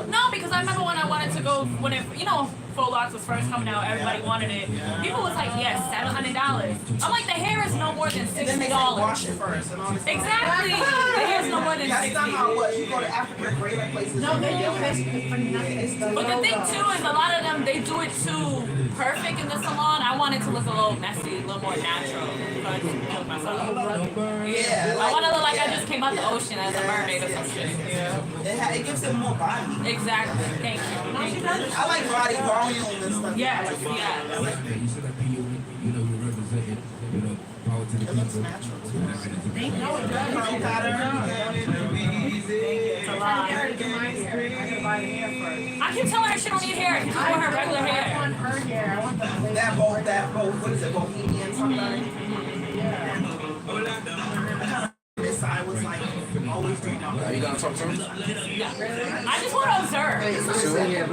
No, because I remember when I wanted to go, when it, Full Locks was first coming out, everybody wanted it. People was like, yes, $700. I'm like, the hair is no more than $60. Wash it first and all this. Exactly. The hair is no more than $60. That's not how it was. You go to Africa, greater places. No, they do it. But the thing too is a lot of them, they do it too perfect in the salon. I want it to look a little messy, a little more natural. So I just killed myself. Yeah. I want to look like I just came out the ocean as a mermaid or some shit. Yeah. It gives it more body. Exactly. Thank you. I like body volume and stuff. Yes. You said that POV, you represented, power to the people. It looks natural too. Thank you. It does. I keep telling her she don't need hair. I keep telling her regular hair. I want her hair. I want that what is it, Bohemian something? This side was like always doing that. You gonna talk to him? Yeah. I just want to observe.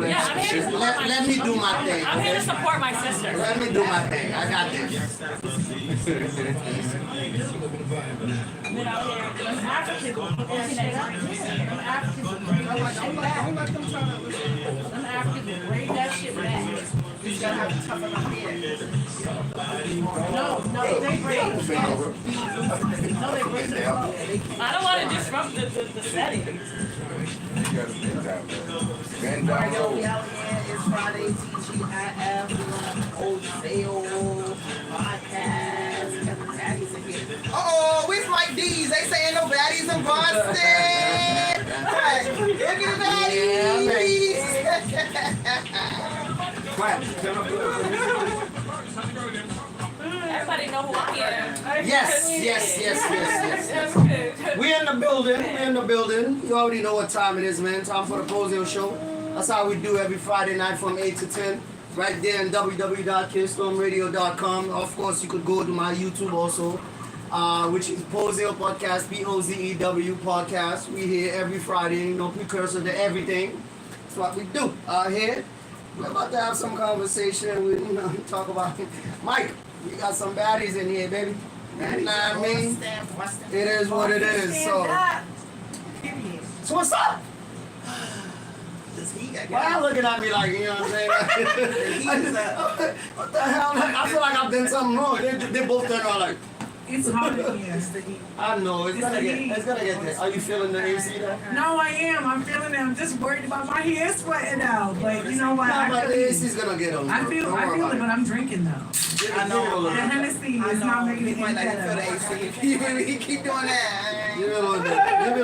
Yeah, I'm here to let me do my thing. I'm here to support my sister. Let me do my thing. I got this. Bring that shit back. You gotta have to toughen up here. No, they bring. No, they bring. I don't want to disrupt the setting. Bend down low. It's Friday, TGIF. We're on Old Sale podcast. Got the baddies in here. Uh-oh, where's Mike D's? They saying no baddies in Boston. Hey, look at the baddies. Everybody know who I am. Yes. We in the building. You already know what time it is, man. Time for the Pozew show. That's how we do every Friday night from 8 to 10. Right there in www.kidstormradio.com. Of course, you could go to my YouTube also, which is Pozew Podcast, Pozew Podcast. We here every Friday, no precursor to everything. That's what we do here. We're about to have some conversation. We talk about Mike. We got some baddies in here, baby. You know what I mean? It is what it is. So what's up? Why you looking at me like, you know what I'm saying? What the hell? I feel like I've done something wrong. They both turn around like. It's hot in here. It's the heat. I know. It's gonna get there. Are you feeling the AC though? No, I am. I'm feeling it. I'm just worried about my hair sweating out. But you know what? Nah, but the AC's gonna get on. I feel it, but I'm drinking though. I know. The Hennessy is not making it might not better. feel the AC. He keep doing that. Give it a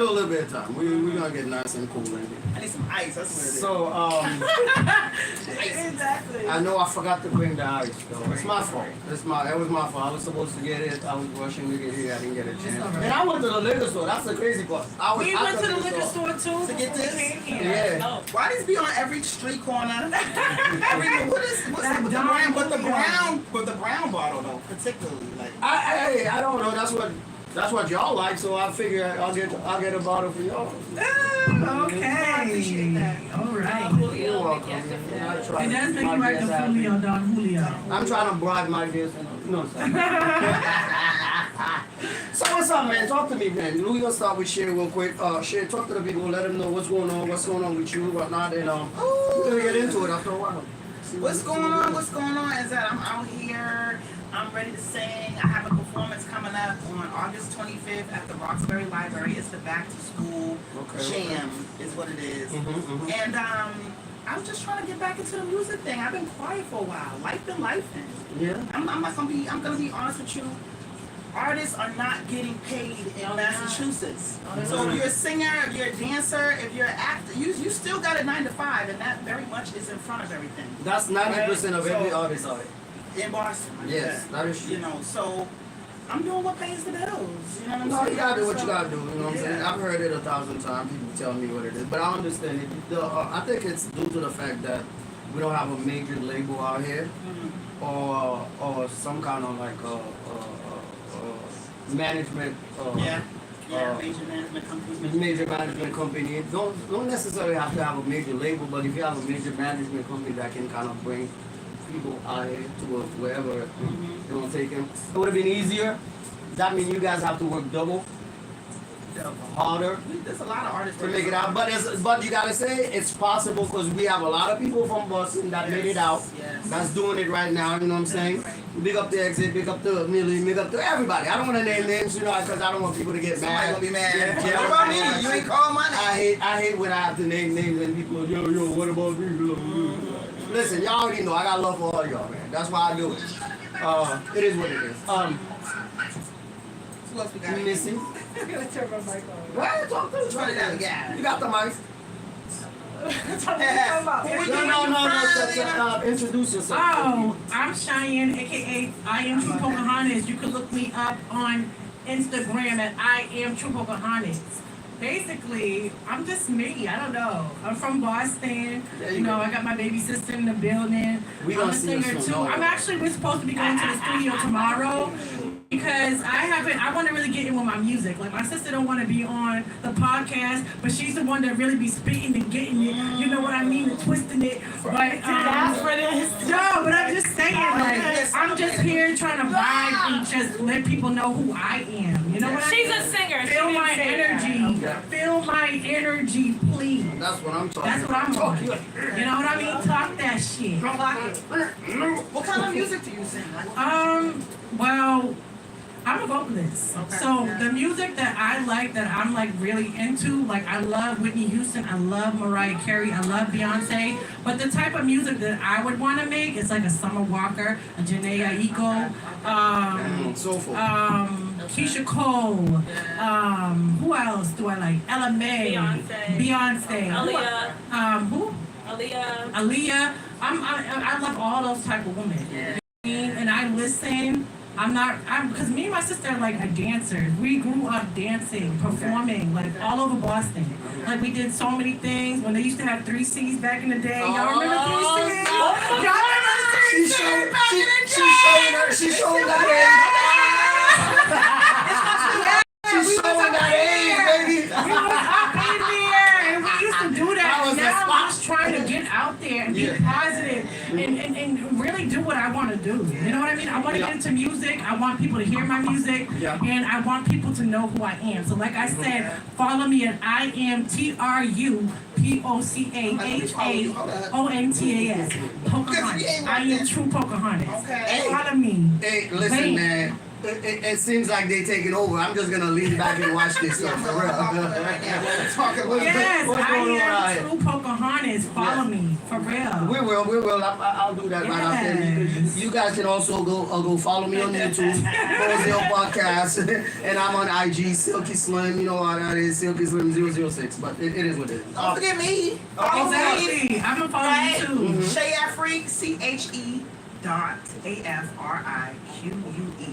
little bit of time. We're gonna get nice and cool in here. I need some ice. That's what it is. So, Exactly. I know I forgot to bring the ice though. It's my fault. It was my fault. I was supposed to get it. I was rushing to get here. I didn't get a chance. And I went to the liquor store. That's the crazy part. We went to the liquor store too to get this. Yeah. Why does be on every street corner? What's the brown bottle though, particularly like. I don't know. That's what y'all like. So I figure I'll get a bottle for y'all. Okay. I appreciate that. All right. You're welcome. It does make you like the Julio Don Julio. I'm trying to bribe my guests. No, So what's up, man? Talk to me, man. We're gonna start with Shay real quick. Shay, talk to the people. Let them know what's going on with you, whatnot, and we're gonna get into it after a while. What's going on is that I'm out here. I'm ready to sing. I have a performance coming up on August 25th at the Roxbury Library. It's the Back to School Jam, is what it is. And I'm just trying to get back into the music thing. I've been quiet for a while. Life been lifing. Yeah. I'm gonna be honest with you. Artists are not getting paid in Massachusetts. So if you're a singer, if you're a dancer, if you're an actor, you still got a 9 to 5, and that very much is in front of everything. That's 90% of every artist out in Boston. Yes, that is true. So I'm doing what pays the bills. You know what I'm saying? No, you gotta do what you gotta do. You know what I'm saying? I've heard it 1,000 times. People tell me what it is, but I understand it. I think it's due to the fact that we don't have a major label out here, or some kind of like management. Major management company. Major management company. Don't necessarily have to have a major label, but if you have a major management company that can kind of bring people out here to wherever you want to take them, it would have been easier. Does that mean you guys have to work double harder There's a lot of artists to make it out. But you gotta say it's possible because we have a lot of people from Boston that made it out. Yes. That's doing it right now. You know what I'm saying? Big up the Exit, big up to Millie, big up to everybody. I don't want to name names, you know, because I don't want people to get Somebody mad. gonna be mad. Yeah, What about me? You ain't call my name. I hate when I have to name names and people, yo, what about me? Listen, y'all already know I got love for all y'all, man. That's why I do it. It is what it is. Who else we got? Missy. I'm gonna turn my mic on. Go ahead, talk to us. Turn it down. Yeah. You got the mic. No. Introduce yourself. Oh, I'm Cheyenne, aka I am True Pocahontas. You can look me up on Instagram at I am True Pocahontas. Basically, I'm just me. I don't know. I'm from Boston. You know, I got my baby sister in the building. We I'm gonna a see you singer soon, too. don't worry. We're supposed to be going to the studio tomorrow because I want to really get in with my music. Like my sister don't want to be on the podcast, but she's the one that really be spitting and getting it. You know what I mean? And twisting it. But for this. no, but I'm just saying, like, I'm just here trying to vibe and just let people know who I am. You know what I mean? She's a singer. Feel She my didn't say that. energy. Feel my energy, please. That's what I'm talking That's what I'm about. on. You know what I mean? Talk that shit. What kind of music do you sing? Well, I'm a vocalist. Okay. So Yeah. the music that I like, that I'm like really into, like I love Whitney Houston, I love Mariah Carey, I love Beyonce. But the type of music that I would want to make is like a Summer Walker, a Janae Aiko, Soulful. Keisha Cole. Who else do I like? Ella May. Beyonce. Aaliyah. Who? Aaliyah. I love all those type of women. Yeah. And I listen. Because me and my sister are like a dancers. We grew up dancing, performing, like all over Boston. Like we did so many things when they used to have 3Cs back in the day. Y'all remember 3Cs? Y'all remember 3Cs? She's showing that age. She's showing that age, baby. We was up in there and we used to do that. That was the Now spot. I'm just trying to get out there and be positive and really do what I want to do. You know what I mean? I want to get into music. I want people to hear my music. Yeah. And I want people to know who I am. So like I said, follow me at I am TRUPOCAHAONTAS. Pocahontas. I am True Pocahontas. Okay. Follow me. Hey, listen, Wait. man. It seems like they taking over. I'm just gonna lean back and watch this stuff for real. Yes, What's I going on out am here? True Pocahontas. Follow me. For real. We will. I'll do that right after. Yes. You guys can also go follow me on YouTube, Pozew Podcast, and I'm on IG, Silky Slim. You know what that is, Silky Slim 006. But it is what it is. Don't forget me. Exactly. I'm gonna follow Right? you too. Shay Afrique, CHE.AFRIQUE.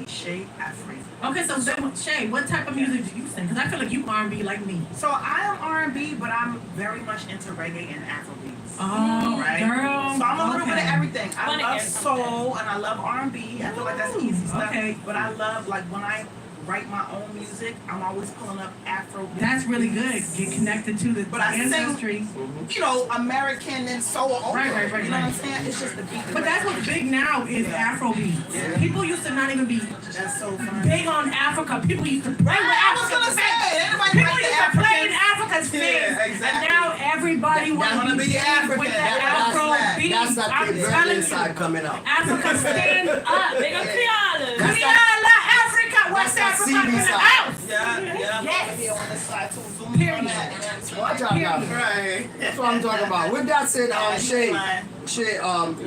Shay Afrique. Okay, so then, Shay, what type of music do you sing? Because I feel like you R&B like me. So I am R&B, but I'm very much into reggae and Afrobeats. Oh, Right? girl. So I'm a little bit of Okay. everything. I Wanna love hear something. soul and I love R&B. I feel like that's easy stuff. Okay. But I love, like, when I write my own music, I'm always pulling up Afro. That's really good. Get connected to the But I sing- ancestry. You know, American and soul over. Right, You know what I'm right. saying? It's just the beat. But that's what's big now is Afrobeats. Yeah. People used to not even be That's so fun. big on Africa. People used to play with I was Africa. gonna say, anybody People like used the to play in Africans? Africa's face. Yeah, exactly. And now everybody wants wanna to be be African. with the That's Afro that. beat. That's that I'm thing telling inside you. coming out. Africa stand up. Big up Tiana. That's We that- are la Africa. West that Africa CD in the side. house. Yeah. Yes. Over here on this side too. Zoom Period. in on that. Watch out now. Right. That's what I'm talking about. With that said, Shay, fine.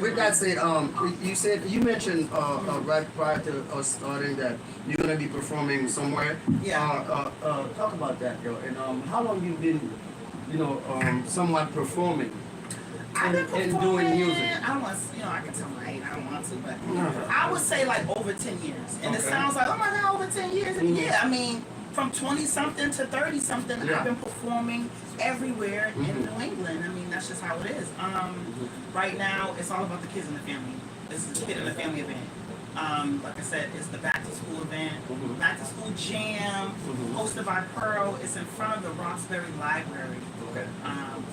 with that said, you mentioned right prior to us starting that you're gonna be performing somewhere. Yeah. Talk about that, yo. And how long you been, somewhat performing I've been and performing, doing music? I don't want to, I can tell my age, I don't want to, but I would say like over 10 years. And it Okay. sounds like, oh my God, over 10 years. And yeah, I mean, from 20-something to 30-something, Yeah. I've been performing everywhere in New England. I mean, that's just how it is. Right now, it's all about the kids and the family. This is a kid and the family event. Like I said, it's the back to school event, back to school jam, hosted by Pearl. It's in front of the Roxbury Library. Okay.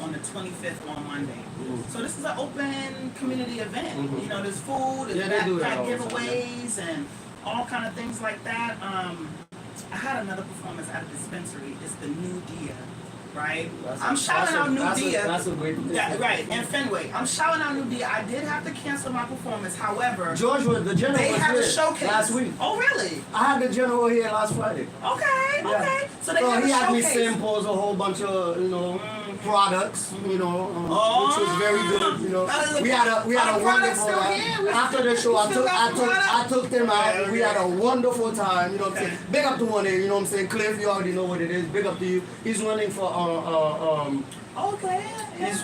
On the 25th on Monday. So this is an open community event. You know, there's food, there's Yeah, they do that backpack all the time, giveaways, and all kind of things like that. I had another performance at a dispensary. It's the New Dia, right? I'm shouting out New Dia. That's a great thing. Right, in Fenway. I'm shouting out New Dia. I did have to cancel my performance. However, George was the general. they was have a here showcase last week. Oh, really? I had the general here last Friday. Okay, Yeah. okay. So they So have he a had me showcase. samples a whole bunch of products, which was very good. We had a products wonderful still here? after the show. I took them out. We had a wonderful time. You know what I'm saying? Big up to one day. You know what I'm saying? Cliff, you already know what it is. Big up to you. He's running for Okay.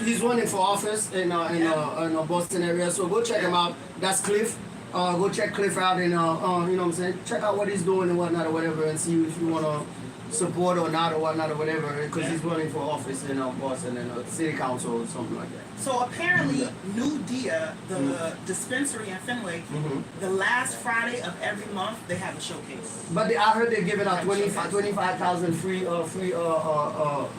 he's running for office in the Boston area. So go check him out. That's Cliff. Go check Cliff out and you know what I'm saying? Check out what he's doing and whatnot or whatever, and see if you wanna support or not or whatnot or whatever, because he's running for office in Boston and city council or something like that. So apparently, New Dia, the dispensary in Fenway, the last Friday of every month they have a showcase. But I heard they're giving out 25,000 free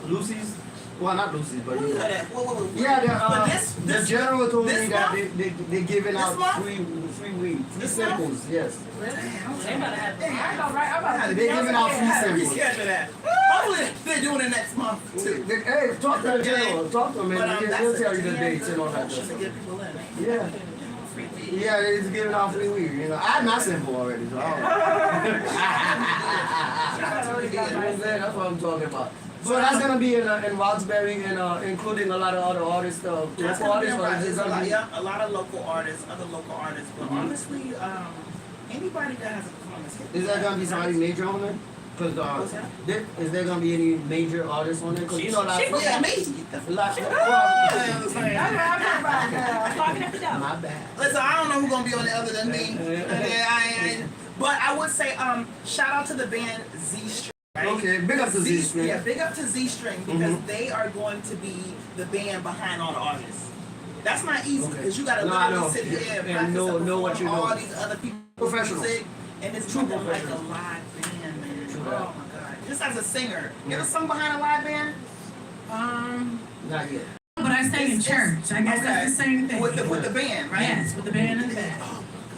Lucy's. Well, not Lucy's, but Who got that? Whoa. yeah, But the general told me this that month? they're giving This out month? free weed, free This samples. Yes, They better have I know, right? I'm about to they're giving out free be samples. scared of that. Hopefully they're doing it next month too. Hey, talk to the general. Talk to him, But, man. that's He'll a tell you the damn dates good and all that promotion stuff. to get people in. Yeah. Free weed. Yeah, he's giving out free weed. I had my sample already, so I don't know. That's what I'm talking about. So that's gonna be in Roxbury and including a lot of other artists, That's local gonna be artists. Or is it a gonna lot, be? yeah, a lot of local artists, other local artists. But honestly, anybody that has a performance. Is there gonna be somebody major on it? Cause What's that? is there gonna be any major artists on it? Cause you know, like Yeah, me. My bad. Listen, I don't know who's gonna be on it other than me. But I would say, shout out to the band Z String. Right? Okay, big up to Z String. Yeah, big up to Z String because they are going to be the band behind all the artists. That's not easy because you gotta literally sit here and know what you know. all these other people Professional. music, and it's True nothing like a professional. live band, man. True Oh that. my god! Just as a singer, you ever sung behind a live band? Not yet. But I sang in church. I guess that's the same thing. With the band, right? Yes, with the band and the band.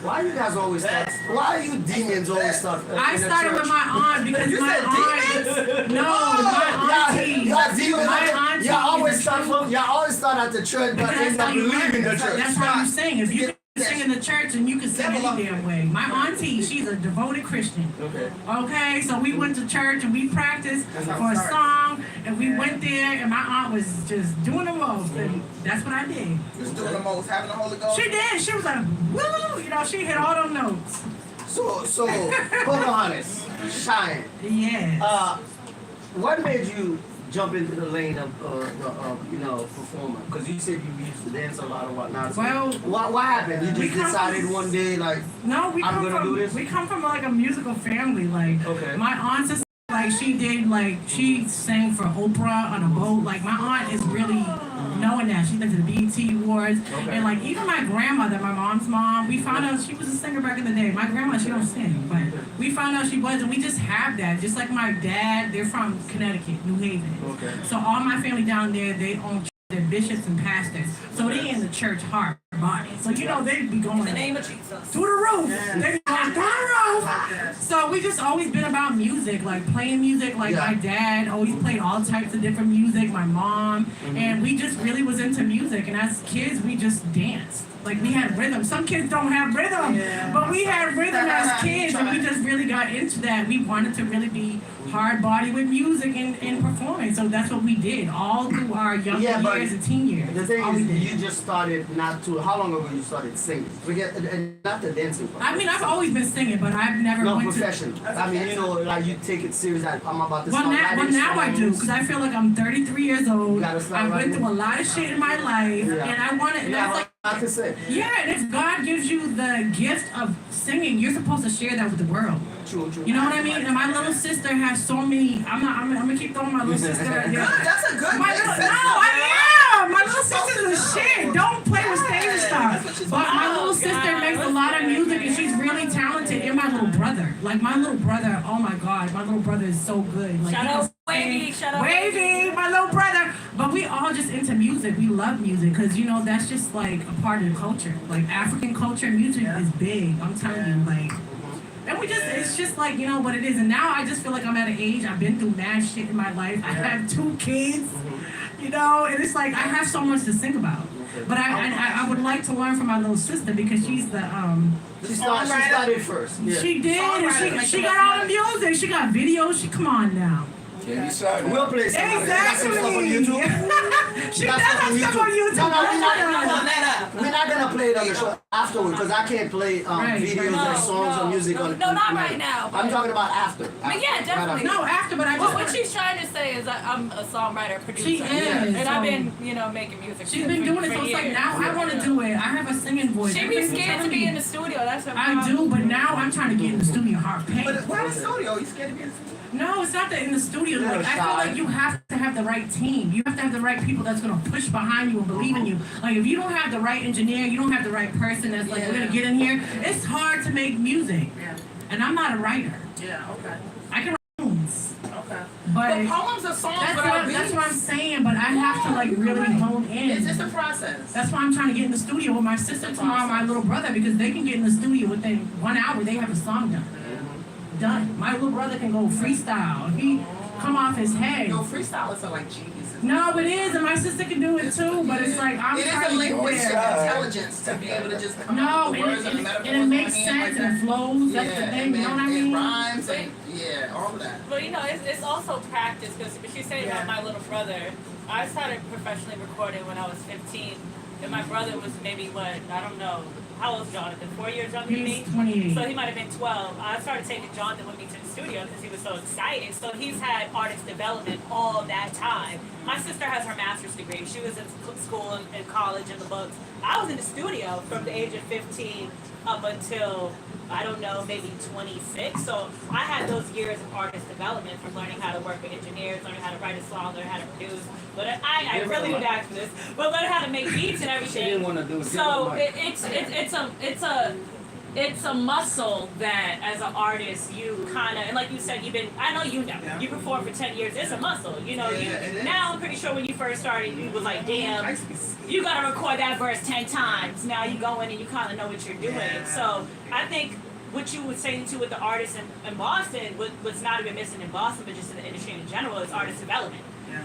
Why you guys always start? Why are you demons always start? I started with my aunt because You my said aunt. No, my auntie. Y'all demons. My auntie. Y'all always is a start true- at the church, but That's end how up you leaving the learn. church. That's how you sing. If you can sing in the church, and you can sing any damn way. My auntie, she's a devoted Christian. Okay. Okay, so we went to church and we practiced That's how for it a starts. song, and we went there, and my aunt was just doing the most, and that's what I did. Just doing the most, having the Holy Ghost. She did. She was like, woo, she hit all them notes. So, Pocahontas, Shine. Yeah. What made you jump into the lane of performer? Because you said you used to dance a lot and whatnot. So Well, what happened? You we just come- decided one day, like, No, I'm gonna do this? we come from like a musical family. Like Okay. my aunt's sister, like she sang for Oprah on a boat. Like my aunt is really knowing that. She went to the BET Awards. Okay. And like even my grandmother, my mom's mom, we found out she was a singer back in the day. My grandma, she don't sing, but we found out she was, and we just have that. Just like my dad, they're from Connecticut, New Haven. Okay. So all my family down there, they own they're bishops and pastors. So they in the church heart body. So you know they be going in the name of Jesus. through the roof. They be going through the roof. So we just always been about music, like playing music. Like Yeah. my dad always played all types of different music. My mom, and we just really was into music. And as kids, we just danced. Like we had rhythm. Some kids don't have rhythm, but we had rhythm as kids, and we just really got into that. We wanted to really be hard body with music and performing. So that's what we did all through our younger years and teen years. The thing All we is, did. you just started how long ago you started singing? Forget, not the dancing part. I mean, I've always been singing, but I've never No, went to. profession. I mean, like you take it serious. Like, I'm about to Well, start writing now I do, songs. because I feel like I'm 33 years old. You gotta start I went writing. through a lot of shit in my life, Yeah. and I want to. You have a lot to say. Yeah, and if God gives you the gift of singing, you're supposed to share that with the world. True. You know what I mean? And my little sister has so many. I'm gonna keep throwing my little sister right there. That's a good My little, I am. My little sister's a shit. Don't play with stage stuff. But my little sister makes a lot of music, and she's really talented. And my little brother, like my little brother, oh my God, my little brother is so good. Like, Shout he out can Wavy, sing. shout out Wavy, my little brother. But we all just into music. We love music because you know that's just like a part of the culture. Like African culture, music is big. I'm telling you, like. And it's just like, you know what it is. And now I just feel like I'm at an age, I've been through mad shit in my life. I have 2 kids, you know, and it's like I have so much to think about. But I would like to learn from my little sister because she's the She started first. Yeah. She did, and she got all the music. She got videos. Come on now. Yeah, you saw We'll play some. Exactly. Stuff on YouTube. She does have stuff on YouTube. No, we're not gonna play it on the show afterward because I can't play videos or songs or music on. No, not right now. I'm talking about after. I mean, yeah, definitely. No, after, but what she's trying to say is that I'm a songwriter, producer. She is. And I've been, making music. She's been doing it, so it's like now I want to do it. I have a singing voice. She be scared to be in the studio. That's her problem. I do, but now I'm trying to get in the studio hard pain. But why the studio? You scared to be in the studio? No, it's not that in the studio. Like I feel like you have to have the right team. You have to have the right people that's gonna push behind you and believe in you. Like if you don't have the right engineer, you don't have the right person that's like we're gonna get in here. It's hard to make music. Yeah. And I'm not a writer. Yeah. Okay. I can write poems. Okay. But poems are songs that's what I'm saying. But I have to like really hone in. It's just a process. That's why I'm trying to get in the studio with my sister tomorrow, my little brother, because they can get in the studio within 1 hour. They have a song done. Done. My little brother can go freestyle. If he come off his head. No, freestylers are like geniuses. No, it is, and my sister can do it too. But it's like I'm trying to get linguistic there. intelligence to be able to just come No, up with and words and it metaphors makes in sense my hand and it flows. That's the thing. You know what I mean? It rhymes and all of that. But it's also practice because she's saying about my little brother. I started professionally recording when I was 15, and my brother was maybe I don't know. How old is Jonathan? 4 years younger than me? He's 28. So he might have been 12. I started taking Jonathan with me to the studio because he was so excited. So he's had artist development all that time. My sister has her master's degree. She was in school and college in the books. I was in the studio from the age of 15 up until, I don't know, maybe 26. So I had those years of artist development from learning how to work with engineers, learning how to write a song, learning how to produce. But I really didn't ask for this. But learning how to make beats and everything. She didn't want to do it. So it's a muscle that as an artist you kind of, and like you said, I know you performed for 10 years. It's a muscle, now I'm pretty sure when you first started you was like, damn, you gotta record that verse 10 times. Now you go in and you kind of know what you're doing. So I think what you were saying too with the artists in Boston, what's not even missing in Boston but just in the industry in general, is artist development.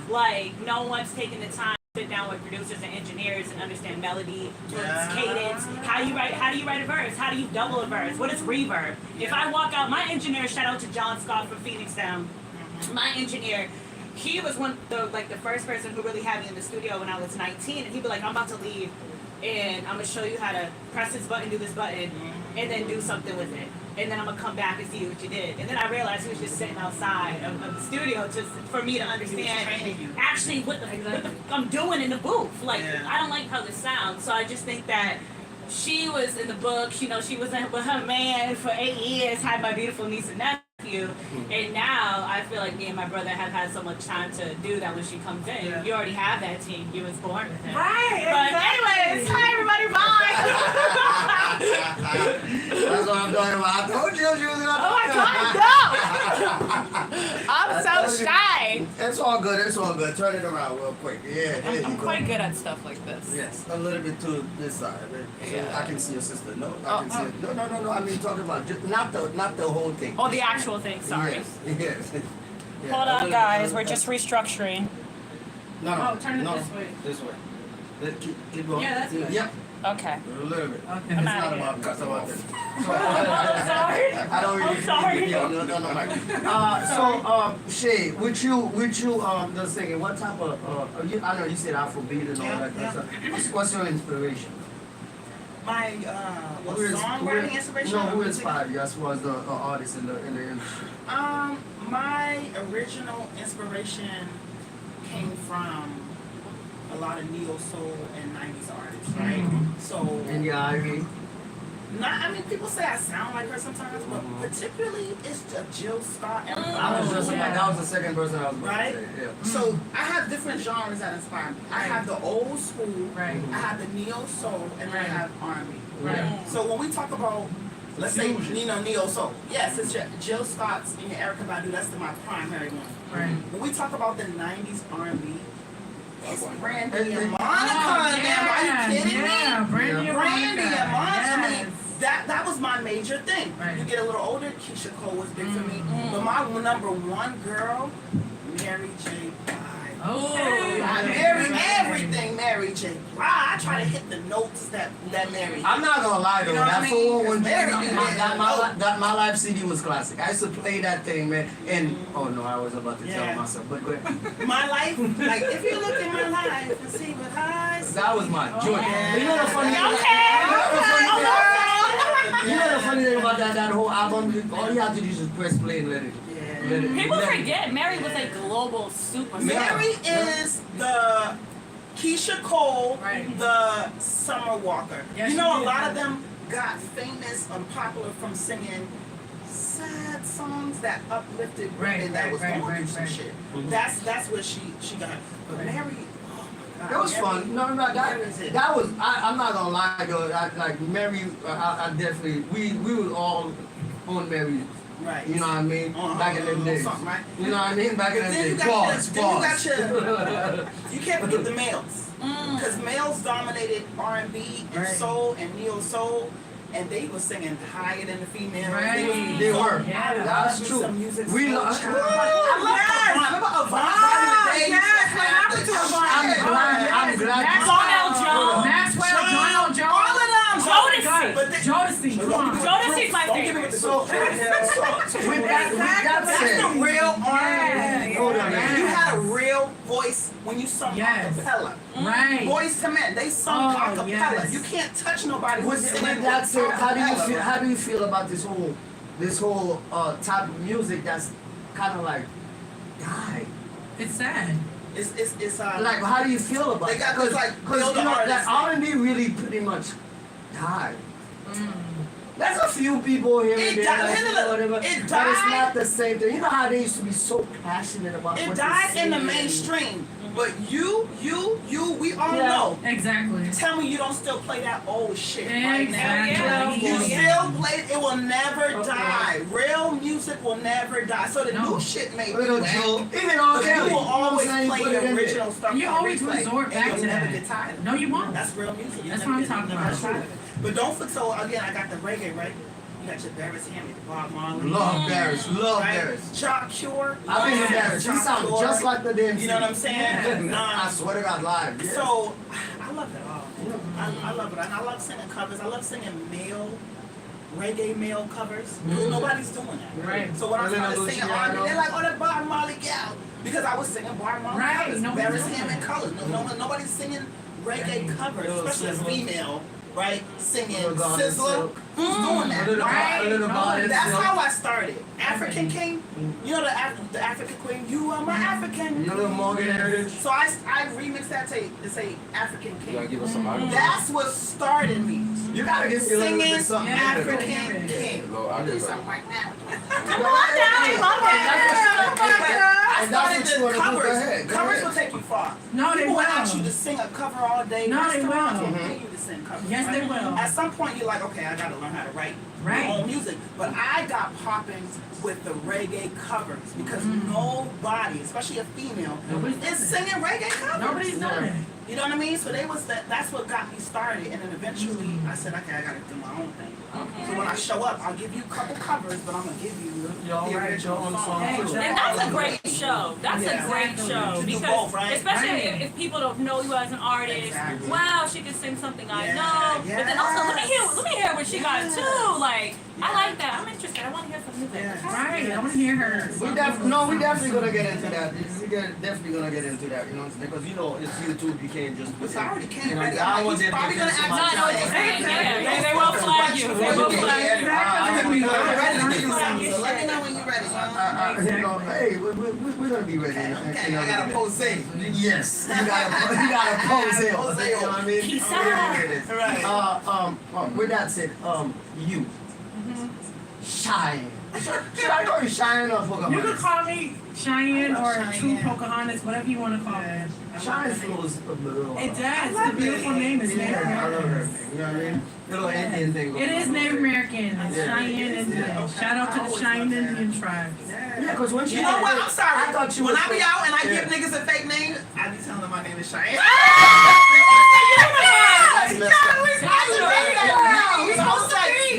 Like no one's taking the time to sit down with producers and engineers and understand melody, cadence, how do you write a verse, how do you double a verse, what is reverb. If I walk out, my engineer, shout out to John Scott from Phoenix Down, my engineer, he was the first person who really had me in the studio when I was 19, and he'd be like, I'm about to leave and I'm gonna show you how to press this button, do this button, and then do something with it. And then I'm gonna come back and see what you did. And then I realized he was just sitting outside of the studio just for me to understand actually what the I'm doing in the booth. I don't like how this sounds. So I just think that she was in the book, she was with her man for 8 years, had my beautiful niece and nephew. And now I feel like me and my brother have had so much time to do that when she comes in. You already have that team. You was born with it. Right. But anyways, hi everybody, bye. That's what I'm talking about. I told you she was gonna. Oh my God, no! I'm so shy. It's all good. It's all good. Turn it around real quick. Yeah, there you I'm go. quite good at stuff like this. Yes, a little bit to this side. So Yeah. I can see your sister. No, I can see it. No. I mean, talking about just not the whole thing. Oh, the actual thing. Sorry. Yes. Yeah, Hold on, guys. We're just restructuring. Oh, turn it this way. This way. Keep going. Yeah, that's good. Yep. Okay. A little bit. Okay. It's I'm not outta about me. It's about this. I'm sorry. I don't really. I'm sorry. No. Shay, with you, the singing, what type of, I know you said Afrobeat and all that kind of stuff. What's your inspiration? My songwriting inspiration. No, who inspired you as far as the artists in the industry? My original inspiration came from a lot of neo soul and 90s artists, right? So And yeah, I mean, people say I sound like her sometimes, but particularly it's Jill Scott. that was the second person I was going Right? to say. Yeah. So I have different genres that inspire me. I have the old school, Right. I have the neo soul, and I Right. have R&B. Right. So when we talk about, let's say, neo soul, yes, it's Jill Scott's and Erykah Badu. That's my primary one. Right. When we talk about the 90s R&B, it's Brandy And- and Monica. Are you kidding me? Brandy and Brandy and Monica. I mean, Yes. that was my major thing. Right. You get a little older, Keisha Cole was big for me. But my number one girl, Mary J. Blige. Okay. Everything Mary J. Blige. I try to hit the notes that Mary. I'm not gonna lie though, You know what I that mean? 411 Mary that did my live CD was classic. I used to play that thing, man. And oh no, I was about to tell myself, but go ahead. My life, like if you look at my life and see what I see. That was my joy. yeah. You know the funny thing? You know the funny thing about that whole album? All you have to do is just press play and let it. People forget Mary was a global superstar. Mary is the Keisha Cole, the Summer Walker. Yes, you know, she a did. lot of them got famous and popular from singing sad songs that uplifted women that was going through some shit. That's what she got. But Mary, oh my God. It was Mary, fun. No, that was. I'm not gonna lie though. Like Mary, I definitely. We were all on Mary. Right. You know what I mean? Back in them days. Right? You know what I mean? Back in them Then you days. got Pause. you can't forget the males. Because males dominated R&B and soul and neo soul, and they were singing higher than the females. Right. They were. Yeah. That's Some true. music We soul love. child. I love Remember Avant back in the day? I'm glad. Donald Jones. Maxwell, Donald Jones. All of them. Jodeci. But they, Jodeci, come on. Jodeci's my don't give me favorite. with the So, with that That's said, the real R&B. hold on, man. You had a real voice when you sung Yes. acapella. Right. Boys to Men, they sung Oh, acapella. yes. You can't touch nobody who's With singing that said, how do you acapella. feel? How do you feel about this whole type of music that's kind of like died? It's sad. It's Like, how do you feel about They it? got this, like, because you builder know that artists. R&B really pretty much died. There's a few people here and It there, died. like, Look, whatever, it but it's died. not the same thing. You know how they used to be so passionate about It what died they in the say. mainstream. But we all Yeah. know. Exactly. Tell me you don't still play that old shit right now. Exactly. You still play it will never die. Real music will never die. So the No. new shit may be Little whack, Joe, even all but Kelly. you will always saying? play Put it the in there. original stuff. You on always replay, resort and back you'll to never that. get tired of it. No, you won't. That's real music. You'll That's never what I'm get- talking never about. get tired of it. But don't forget, so again, I got the reggae, right? You got your Barris Hammond, Bob Marley. Love Barris, love Right? Barris. Jock Cure. I've been in Barris. He Jock sounds Cure. just like the damn. You know what I'm saying? I swear to God, live. Yeah. So, I love it all. I love it. And I love singing covers. I love singing reggae male covers. Because nobody's doing that. Right. So when I started singing R&B, Luciano. they're like, oh, that Bob Marley gal. Because I was singing Bob Marley Right. covers. Nobody's Barris doing Hammond that. colors. Nobody's singing reggae covers, especially a female, right? Singing Little Garden Sizzler. Silk. Who's doing that? A little, Right. a little Garden That's Silk. how I started. African King. You know the African Queen. You are my African. You know Morgan Heritage. So I remixed that to say African You gotta King. give us some autographs. That's what started me. You gotta give me a little bit Singing of something. Yeah. African Yeah. King. Little Do autograph. something like that. And that's what you wanna do. Go Covers. ahead. Go Covers ahead. will take you far. No, they People will will. ask you to sing a cover all day. No, they Restaurants will. pay you to sing covers. Yes, they right? will. At some point, you're like, okay, I gotta learn how to write Right. my own music. But I got popping with the reggae covers because nobody, especially a female, Nobody's is doing it. singing reggae covers. Nobody's doing it. You know what I mean? So that's what got me started, and then eventually I said, okay, I gotta do my own thing. So when I show up, I'll give you a couple covers, but I'm gonna give you Y'all the write original your own song. song, too. Exactly. And that's a great show. That's Yeah. a great show. To do Because both, right? especially Right. if people don't know you as an artist, Exactly. wow, she can sing something I Yeah, know. But then also let me yes. hear what she got Yeah. too. Like I like that. I'm interested. I want to hear some music. Yeah. Right. I want to hear her. We definitely gonna get into that. Definitely gonna get into that, you know, because you know it's YouTube. You can't just. It's already came You know, ready. I was He's there probably to gonna get ask No, I know what you're saying. Yeah, they will flag you. They will flag you. I'm ready to do something, so let me know when you're ready. You know, hey, we're gonna be ready. Okay, I got a Pozew. Yes, you got a Pozew. You know what I mean? Peace I'm ready to out. hear this. Right. With that said, you Shine. Should I call you Shine or You can Pocahontas? call me Cheyenne or Cheyenne. True Pocahontas, whatever you want to call me. Shine flows a little. It does. It's a beautiful name. It's Native Yeah, I love her American. thing. You know what I mean? Little Indian thing. It is Native American. It's Yeah. Cheyenne Indian. Shout out to the Cheyenne Indian tribe. Yeah, because when she You know what? I'm sorry. I thought you when was I be out and I yeah. give niggas a fake name, I be telling them my name is Cheyenne. That's messed up. We supposed to say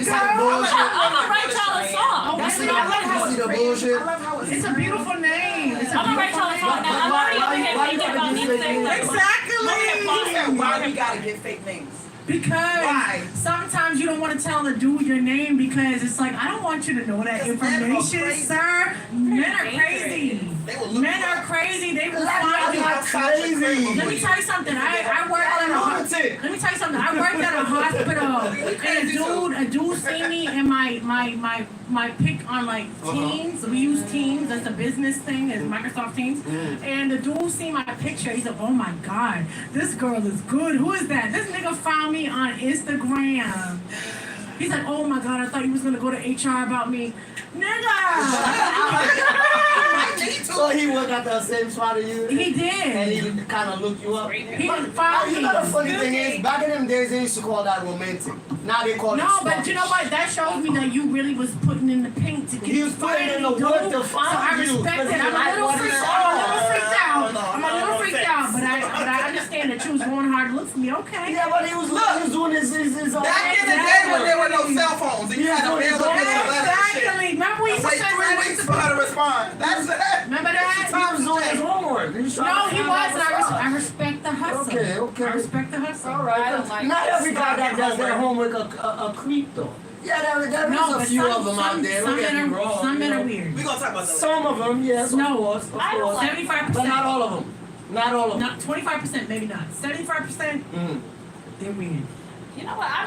gotta get fake names? Because Why? sometimes you don't want to tell the dude your name because it's like, I don't want you to know that Because men are information, crazy. sir. Men are crazy. They will look Men you are up. crazy. They will That's find you. not crazy. Let me tell you something. I worked at a Lunatic. let me tell you something. I worked at a hospital, and a dude seen me in my pick on like Teams. We use Teams. That's a business thing. It's Microsoft Teams. And the dude seen my picture. He said, "Oh my God, this girl is good. Who is that?" This nigga found me on Instagram. He's like, "Oh my God, I thought you was gonna go to HR about me, nigga." So he worked at the same spot as you? He did. And he kind of looked you up? He didn't follow You me. know the funny thing is, back in them days, they used to call that romantic. Now they call it No, but stalking. you know what? That shows me that you really was putting in the paint to get He was putting in the work to find So I you, respect because it. you like I'm a what he little saw. freaked out. No, I'm a little freaked out, but I understand that you was going hard to look for me. Okay. Yeah, but he was doing his Back in the day when there were no cell phones and you had to mail the bitch a letter and shit. Exactly. Remember we used to Wait send 3 letters weeks to for her to respond. That's it. Remember that? Times doing his homework. He was No, trying to he find was. out And what's up. I respect the hustle. Okay. I respect the hustle. All I right. don't like Not every guy that stalking does their homework. homework a creep though. Yeah, there No, is a but few some, of them out there. Don't get me wrong. some you men know. are weird. We're gonna talk about that. Some of them, yes, of No. course, of I don't course. like- 75%. But not all of them. Not all of them. Not 25%, maybe not. 75%, they're weird. You know what? I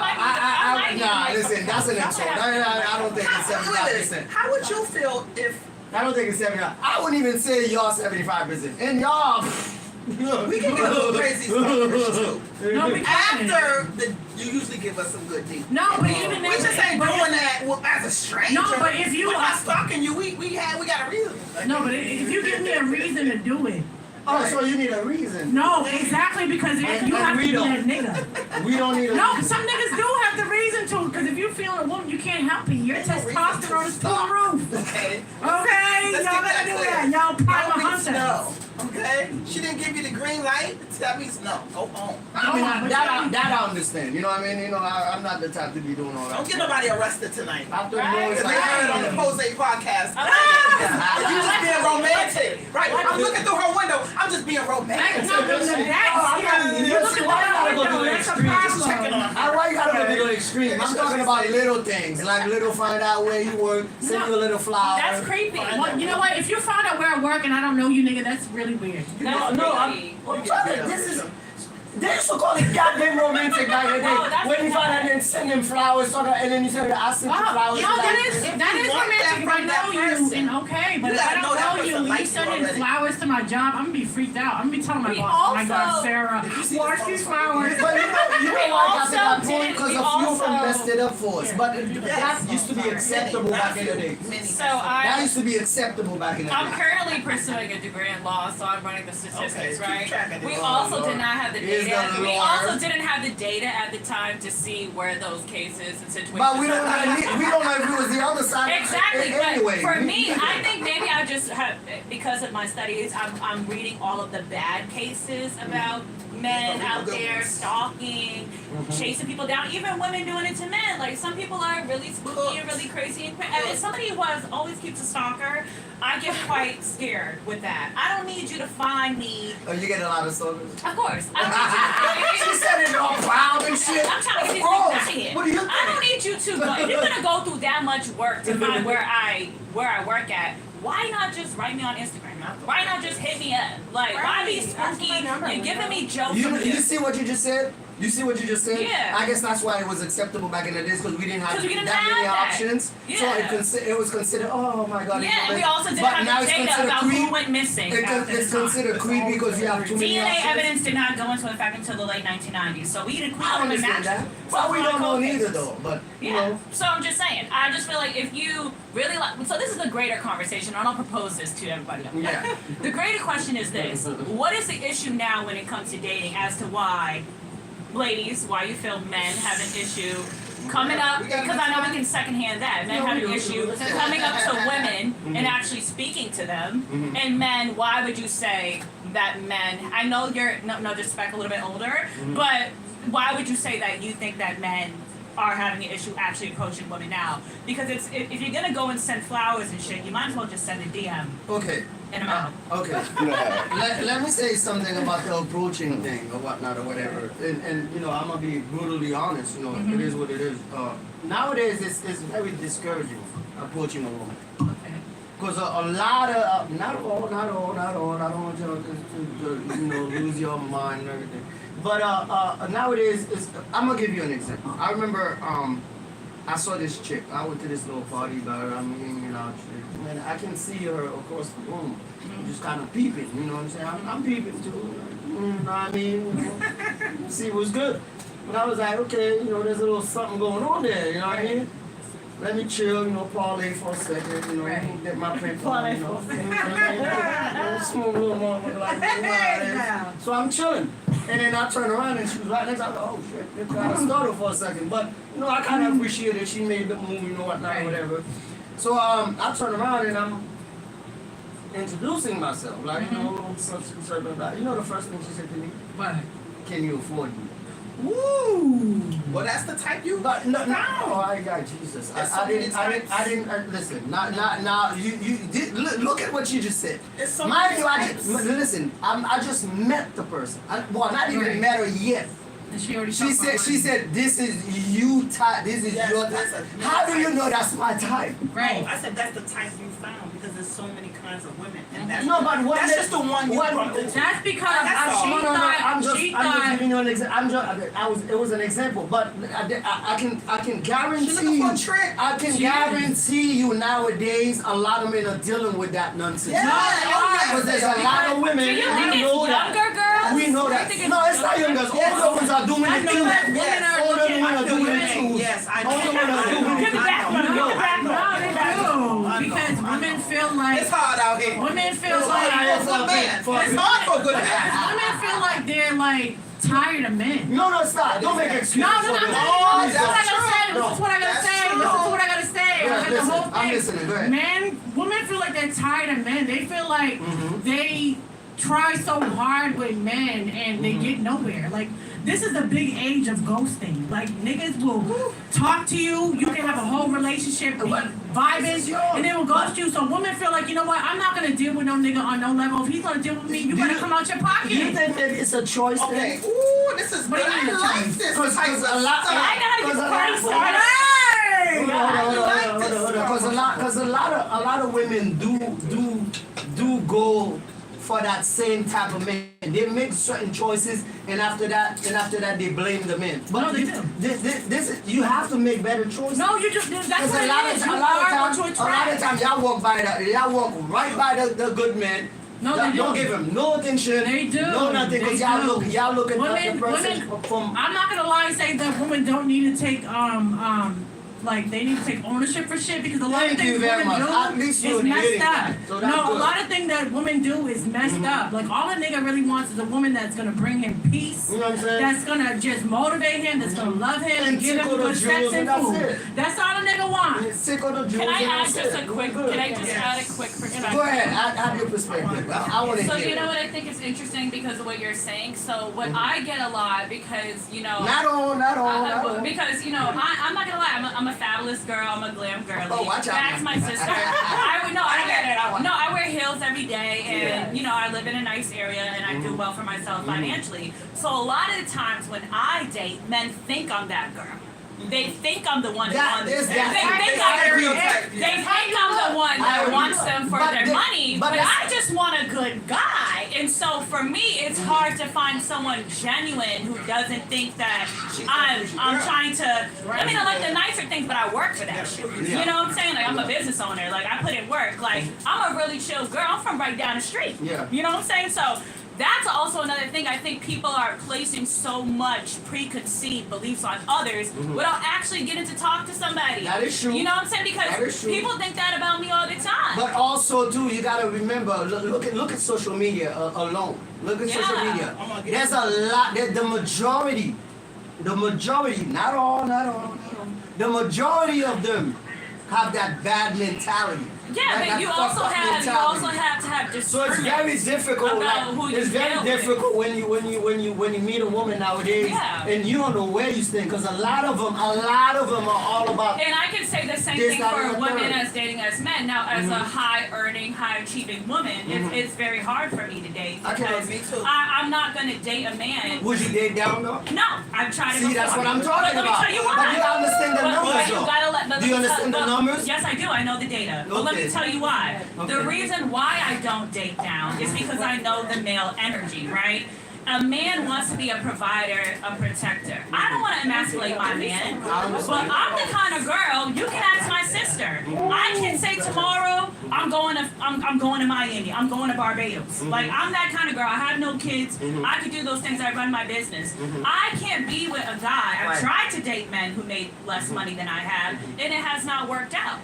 like it. Nah, Like, listen, that's an insult. I don't think it's 75%. How would you feel if I don't think it's 75. I wouldn't even say y'all 75%. And y'all, we can get a little crazy stalkers too? No, we can't. After you usually give us some good deeds. No, but even We just ain't doing that as a stranger. No, but if you- we're not stalking you, we got a reason. No, but if you give me a reason to do it. oh, so you need a reason. No, exactly, because if you have to we be don't. that nigga. We don't need a No, some niggas do have the reason to, because if you feel a woman, you can't help it. Your There's no reason testosterone to is through the roof. Okay. Okay, Let's y'all get gotta do clear. that. Y'all prime That means hunters. no. Okay? She didn't give you the green light. That means no. Go home. I mean, No, but that I understand. You know what I mean? You know, I'm not the type to be doing all that. Don't get nobody arrested tonight. After Right. noise Because like they heard it on the that. Pozew Podcast. I like it. You just being romantic. Right? I'm looking through her window. I'm just being romantic. That's not the Listen, that's why you gotta go to the that's a extreme? problem. Why you gotta go to the extreme? I'm talking about little things, like little find out where you work, send you a little flower. That's creepy. Well, you know what? If you found out where I work and I don't know you, nigga, that's really weird. That's No, creepy. I'm trying to, they used to call it goddamn romantic back in the day. No, that's When you find out and send them flowers, and then you send I sent you Wow, flowers. no, that is romantic if I know you, person. and okay, but You if I gotta know that don't know person you, likes you you sending already. flowers to my job, I'm gonna be freaked out. I'm gonna be telling my We boss, oh my God, also- Sarah, Did you see watch the these photos? flowers. But you know We why I got to also that point? did- Because we a few of them also- messed it up for us. But that used to be acceptable back in the day. So That I, used to be acceptable back in the I'm day. currently pursuing a degree in law, so I'm running the statistics, Okay, keep right? track of We this. also Lord. did not have the Here's data. the We Lord. also didn't have the data at the time to see where those cases and situations. But we don't know if it was the other side. Exactly, Anyway. but for me, I think maybe I just have, because of my studies, I'm reading all of the bad cases about men out there stalking, chasing people down, even women doing it to men. Like, some people are really spooky and really crazy. And as somebody who always keeps a stalker, I get quite scared with that. I don't need you to find me. Oh, you get a lot of stalkers. Of course, I don't need you. She said it all proud and shit. I'm trying to get Of things course. out here. What do you think? I don't need you to go. If you're gonna go through that much work to find where I work at, why not just write me on Instagram? Why not just hit me up? Like, why be spooky? You're giving me jokes. You see what you just said? You see what you just said? Yeah. I guess that's why it was acceptable back in the days because we didn't have 'Cause we didn't that many have that. options. So Yeah. it was considered, oh my God. Yeah, and we also didn't But have now the it's data considered about creep. who went missing. after It's the time. considered creepy because you have too many DNA options. evidence did not go into effect until the late 1990s, so we didn't. I understand that. Well, we don't know neither though, but you Yeah. know. So I'm just saying. I just feel like if you really like, so this is the greater conversation, and I'll propose this to everybody. Yeah. The greater question is this: what is the issue now when it comes to dating as to why, ladies, why you feel men have an issue coming up? Because I know we can secondhand that men have an issue coming up to women and actually speaking to them, and men. Why would you say that men? I know you're no disrespect, a little bit older, but why would you say that you think that men are having an issue actually approaching women now? Because it's if you're gonna go and send flowers and shit, you might as well just send a DM. Okay. in a mouth. Okay. Let me say something about the approaching thing or whatnot or whatever. And you know, I'm gonna be brutally honest. You know, it is what it is. Nowadays, it's very discouraging approaching a woman. Okay. Because a lot of, not all, I don't want you to you know, lose your mind and everything. But nowadays, I'm going to give you an example. I remember I saw this chick. I went to this little party bar. I'm hanging out. And I can see her across the room. Just kind of peeping, you know what I'm saying? I'm peeping too. You know what I mean? You know, see what's good. But I was like, okay, you know, there's a little something going on there, you know what I mean? Let me chill, you know, parlay for a second, you know, get my print on, you know. Smooth little motherfucker like that. So I'm chilling. And then I turn around and she was right next to me. Oh shit, it kind of startled for a second. But, you know, I kind of appreciated she made the move, you know, whatnot, whatever. So I turn around and I'm introducing myself. Like, you know, such blah, blah. You know the first thing she said to me? What? Can you afford me? Ooh. Well, that's the type you. But no, I got Jesus. I didn't. Listen, now. You did look at what you just said. It's so Mind you, listen. I just met the person. Not even met her yet. And she already. She said, this is you type. This is your type. How do you know that's my type? Right. I said that's the type you found because there's so many kinds of women, and that's No, but that's just the one you bumped into. That's because I'm just she thought. giving you an example. It was an example, but I can guarantee She's looking for a trick. I can guarantee you nowadays a lot of men are dealing with that nonsense. Yeah, Because there's a lot of women. Do you we think it's know that. younger girls? We know Do you that. think No, it's not young girls. Older ones are doing it too. Older women are doing it too. Yes, I know. Older women are doing it too. Because women feel like It's hard out here. women feel It's like hard for a good man. It's hard for a good man. women feel like they're like tired of men. No, stop. Don't make excuses. No, for this. Oh, This is what I gotta say. This is what I gotta say. Yeah, I got the listen, whole thing. I'm listening. Go ahead. Women feel like they're tired of men. They feel like they try so hard with men and they get nowhere. Like, this is the big age of ghosting. Like, niggas will talk to you, you can have a whole relationship, be vibing, and they will ghost you. So women feel like, you know what, I'm not gonna deal with no nigga on no level. If he's gonna deal with me, you gotta come out your pocket. Do you think that it's a choice Okay. thing? Ooh, this is What good. do you mean I a like choice? this. Because type of a lot. stuff. I gotta get the party started. Because a lot of women do go for that same type of man. They make certain choices, and after that they blame the men. But No, they do. This you have to make better choices. No, you just, that's Because what a lot it of is. You are what you attract. times y'all walk right by the good man. No, Y'all they don't do. give him no attention. They do. No nothing. Because They y'all do. look at Women- the person women- from. I'm not gonna lie and say that women don't need to take like they need to take ownership for shit because a lot Thank of you things very women much. do At least you're is messed admitting up. that. So that's No, a good. lot of things that women do is messed up. Like all a nigga really wants is a woman that's gonna bring him peace. You know what I'm saying? That's gonna just motivate him. That's gonna love him and And give him tickle the good sex jewels, and and that's food. it. That's all a nigga wants. Sick of the jewels. Can I and add that's just it. a quick? Good. Can I just add a quick perspective? Go ahead. Add your perspective. I want to So hear you know it. what I think is interesting because of what you're saying. So what I get a lot because you know. Not on. Because you know I'm not gonna lie I'm a fabulous girl I'm a glam girly. Oh, watch out. That's my sister. I wear heels every day and you know I live in a nice area and I do well for myself financially. So a lot of the times when I date, men think I'm that girl. They think I'm the one That that is they that think I'm the one that wants them for their money, but I just want a good guy. And so for me, it's hard to find someone genuine who doesn't think that I'm trying to. I mean, I like the nicer things, but I work for that shit. You know what I'm saying? Like I'm a business owner. Like I put in work. Like I'm a really chill girl. I'm from right down the street. Yeah. You know what I'm saying? So. That's also another thing. I think people are placing so much preconceived beliefs on others without actually getting to talk to somebody. That is true. You know what I'm saying? That is Because true. people think that about me all the time. But also too, you gotta remember. Look at social media alone. Look at social Yeah. media. There's a lot. The majority, not all. The majority of them have that bad mentality. Yeah, but you also have to have So discernment. it's very difficult. about who Like, you it's very deal with. difficult when you meet a woman nowadays, Yeah. and you don't know where you stand, because a lot of them are all about. And I can say the same This, thing that, for and the women third. as dating as men. Now, as a high-earning, high-achieving woman, it's very hard for me to date I because me too. I'm not going to date a man. Would you date down though? No, I've tried it See, that's before. what I'm But talking let me about. tell you why. But you understand the But numbers, you though. gotta let Do you me understand tell- the numbers? Yes, I do. I know the data. But let me Okay. tell you why. The Okay. reason why I don't date down is because I know the male energy, right? A man wants to be a provider, a protector. I don't want to emasculate my man, but I'm the kind of girl. You can ask my sister. I can say tomorrow I'm going to Miami. I'm going to Barbados. Like I'm that kind of girl. I have no kids. I can do those things. I run my business. I can't be with a guy. I've Right. tried to date men who made less money than I have, and it has not worked out.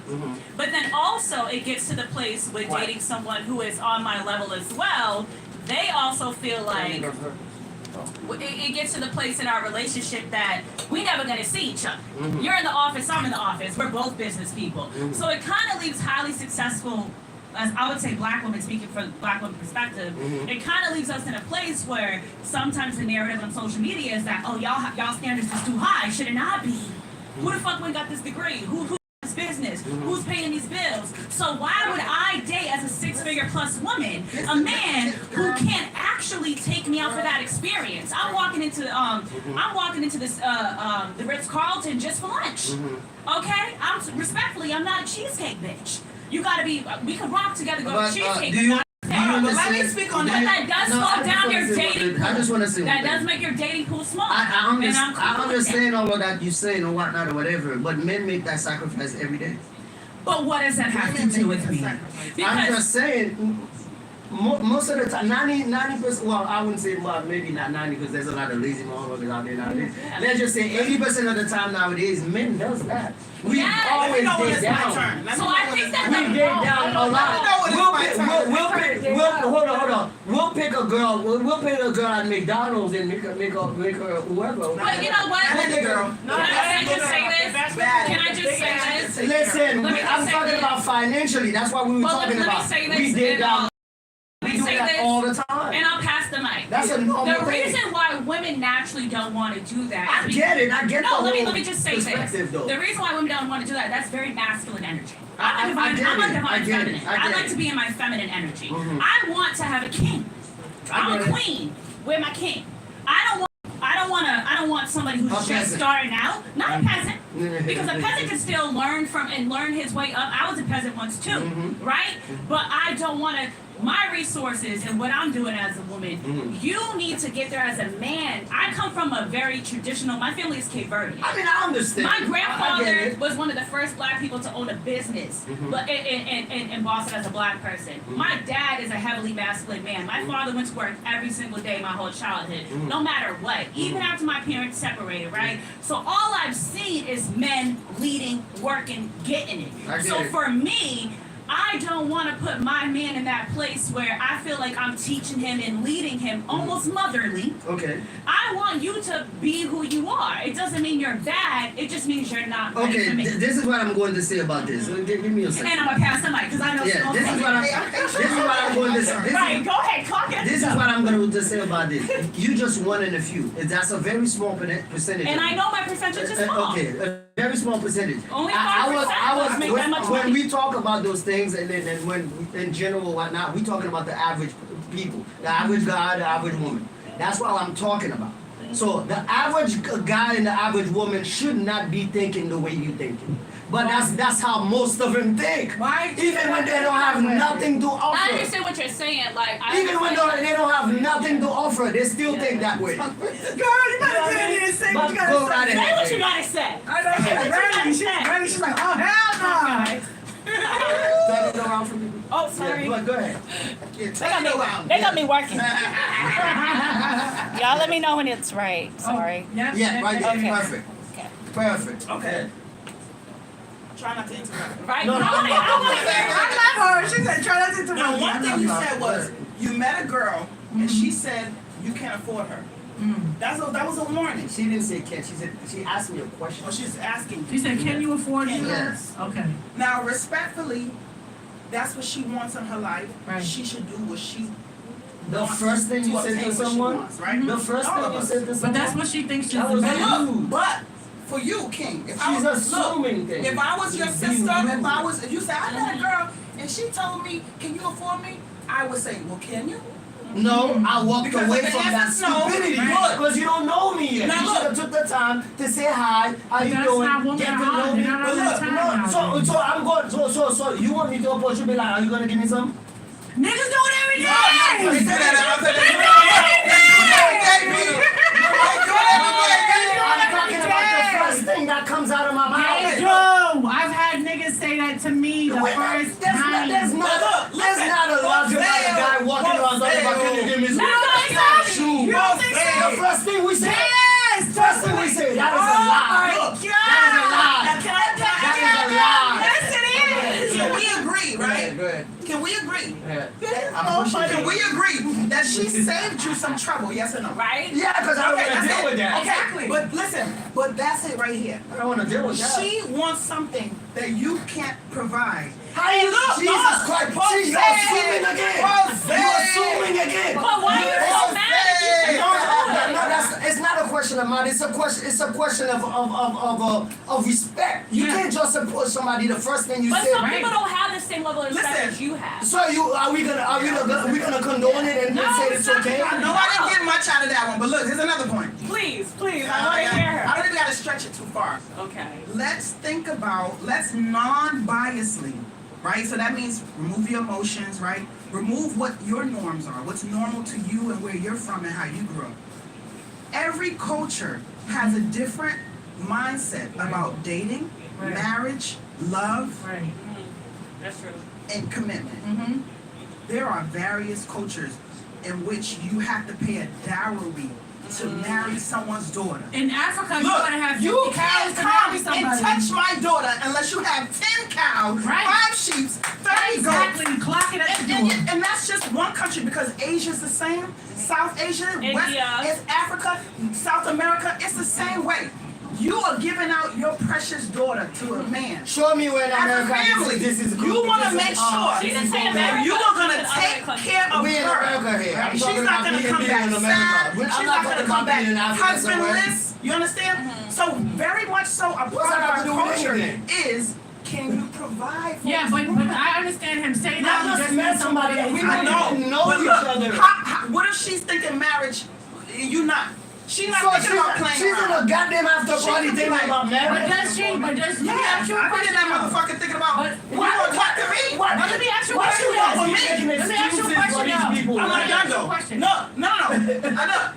But then also it gets to the place with Right. dating someone who is on my level as well. They also feel like it gets to the place in our relationship that we never gonna see each other. You're in the office, I'm in the office. We're both business people. So it kind of leaves highly successful, as I would say, black women, speaking from black women perspective, it kind of leaves us in a place where sometimes the narrative on social media is that, oh, y'all standards is too high. Should it not be? Who the fuck went got this degree? Who this business? Who's paying these bills? So why would I date as a six-figure plus woman a man who can't actually take me out for that experience? I'm walking into this the Ritz-Carlton just for lunch. Okay? I'm not a cheesecake bitch. You gotta be. We could rock together, go But, to cheesecake. do but you- not do you But let me understand- speak on do that. you- That does No, slow I just down wanna your say one dating thing. I just want to say one That thing. does make your dating pool small. I And I'm cool with understand all of that you saying and whatnot or whatever, but men make that sacrifice every day. that. But what does that have to do with me? I'm Because just saying, most of the time, 90%, well, I wouldn't say, well, maybe not 90 because there's a lot of lazy motherfuckers out there nowadays. Yeah. Let's just say 80% of the time nowadays, men does that. We Yes. always Let me know when get it's my down. turn. Let me So know I when think it's that my We turn. get down a lot. Hold on. We'll pick a girl at McDonald's and make her whoever. But you know what? That is a girl. Can I just say this? Bad. Can I just say this? Listen, Let me just I'm say talking this. about financially. That's what we were Well, talking let me about. say this We get and, down. let We me do say that this, all the time. and I'll pass the mic. That's a normal The thing. reason why women naturally don't want to do that. I is get it. I get No, the let whole me just say this. perspective, though. The reason why women don't want to do that's very masculine energy. I I'm a get divine it. I get it. feminine. I I get like it. to be in my feminine energy. Mhm. I want to have a king. I'm I a get it. queen. Where my king? I don't want somebody who's A just peasant. starting out. Not a peasant. Mhm. Because a peasant can still learn his way up. I was a peasant once too, Mhm. right? But I don't want to. My resources and what I'm doing as a woman, you need to get there as a man. I come from a very traditional. My family is Cape Verdean. I mean, I understand. My I get grandfather it. was one of the first black people to own a business, but in Boston as a black person. My dad is a heavily masculine man. My father went to work every single day my whole childhood, no matter what. Even after my parents separated, right? So all I've seen is men leading, working, getting it. I get So it. for me, I don't want to put my man in that place where I feel like I'm teaching him and leading him almost motherly. Okay. I want you to be who you are. It doesn't mean you're bad. It just means you're not ready Okay. for me. This is what I'm going to say about this. Give me a second. And I'm gonna pass the mic because I know. Yeah. This is what I'm going to say. Right, go ahead, clock it. This is what I'm going to say about this. You just one in a few. That's a very small percentage. And I know my percentage is small. Okay, a very small percentage. Only I 5% make that much when money. we talk about those things and when in general whatnot, we talking about the average people, the average guy, the average woman. That's what I'm talking about. So the average guy and the average woman should not be thinking the way you thinking. But that's how most of them think. Why? Even when they don't have nothing to I offer. understand what you're saying. Like, I Even when understand- they don't have nothing to offer, they still think that way. Girl, you better get in here and say what you Go gotta right say. Say ahead. what you gotta say. I know she's ready. She's like, oh hell no. Turn it around for me. Oh, sorry. Yeah, go ahead. They got me working. Y'all let me know when it's right. Sorry. Yeah, right there. Okay. Perfect. Okay. Perfect. Okay. Try not to interrupt. Right? No, no, I wanna hear- I love her. She said, try not to interrupt. Now, one thing you no. said was you met a girl and she said you can't afford her. That was a warning. She didn't say can. She asked me a question. Well, she's asking. She said, can you afford it? Yes. Okay. Now, respectfully, that's what she wants in her life. Right. She should do what she The wants first thing you obtain said to what she someone, wants, right? the first All thing of you us. said to But someone, that's what she thinks she's That was the But best. look, but for you, King, if I She's was assuming things. if I was your She's sister, being if you said I met a girl and she told me, "Can you afford me?" I would say, "Well, can you?" No, I walked Because away the from that answer's no. stupidity Right. because you don't know me yet. Now You look. should have took the time to say hi, how you That's doing, how women get to are. know me. They're not But all look, the time no, so I'm going. So you want me to approach you? Be like, are you gonna give me some? Niggas do it every day. I said I'm talking about the first thing that comes out of my Hey, mouth. Joe, I've had niggas say that to me the Wait, first there's time. not a logic about a guy walking around talking about, can you give me some? No, Shoe. you don't think so? The first thing we say. Yes, First thing we say. That is a lie. Look, That is a lie. That is a lie. Yes, it is. Can we agree, right? Go ahead. Can we agree? I'm pushing Can you. we agree that she saved you some trouble? Yes or no? Right? Yeah, because I don't Okay, want to that's deal it. with that. Exactly. But listen, but that's it right here. I don't want to deal with that. She wants something that you can't provide. Hey, look, Jesus look, Christ. Pozew. See, you're assuming again. Pozew. You're assuming again. But why are you so mad at you? It's not a question of mine. It's a question of respect. You Yeah. can't just approach somebody the first thing you But say. some right. people don't have the same level of respect Listen. as you have. So are we gonna condone it and No, say it's it's not. okay? I know I didn't get much out of that one, but look, here's another point. Please, I I want to hear her. don't even gotta stretch it too far. Okay. Let's non-biasly, right? So that means remove your emotions, right? Remove what your norms are, what's normal to you and where you're from and how you grew up. Every culture has a different mindset about dating, Right. marriage, love, Right. That's true. and commitment. Mm-hmm. There are various cultures in which you have to pay a dowry to marry someone's daughter. In Africa, you Look, gotta have 50 you cows can't to come marry and somebody. touch my daughter unless you have 10 cows, Right. 5 sheep, 30 goats. Exactly. Clock it at the door. And that's just one country because Asia's the same. South Asia, West, India. it's Africa, South America, it's the same way. You are giving out your precious daughter to a man. Show me where in As a America family, this is you want to make sure She didn't say that America. you are going She to said take other care of We in her. America here. I'm She's talking not about going to being come in back America. sad. I'm She's not not talking going to about come back being in Africa somewhere. husbandless. You understand? So very much so a part What's of that got our to do with culture anything? is, can you provide for Yeah, this but woman? I understand him saying I that. just just met means somebody that we I didn't know But each look, other. what if she's thinking marriage, you not? She's not So thinking about playing she's in around. a goddamn after She party could be thinking like- about But marriage. does she? But does Yeah, let me ask you a I've been question in that though. motherfucker thinking about, But you want to talk to me? What? But let me ask you a Why question you though. always Me? making Let me ask you a excuses question for these though. people? I'm not Let me done ask you a though. question. No.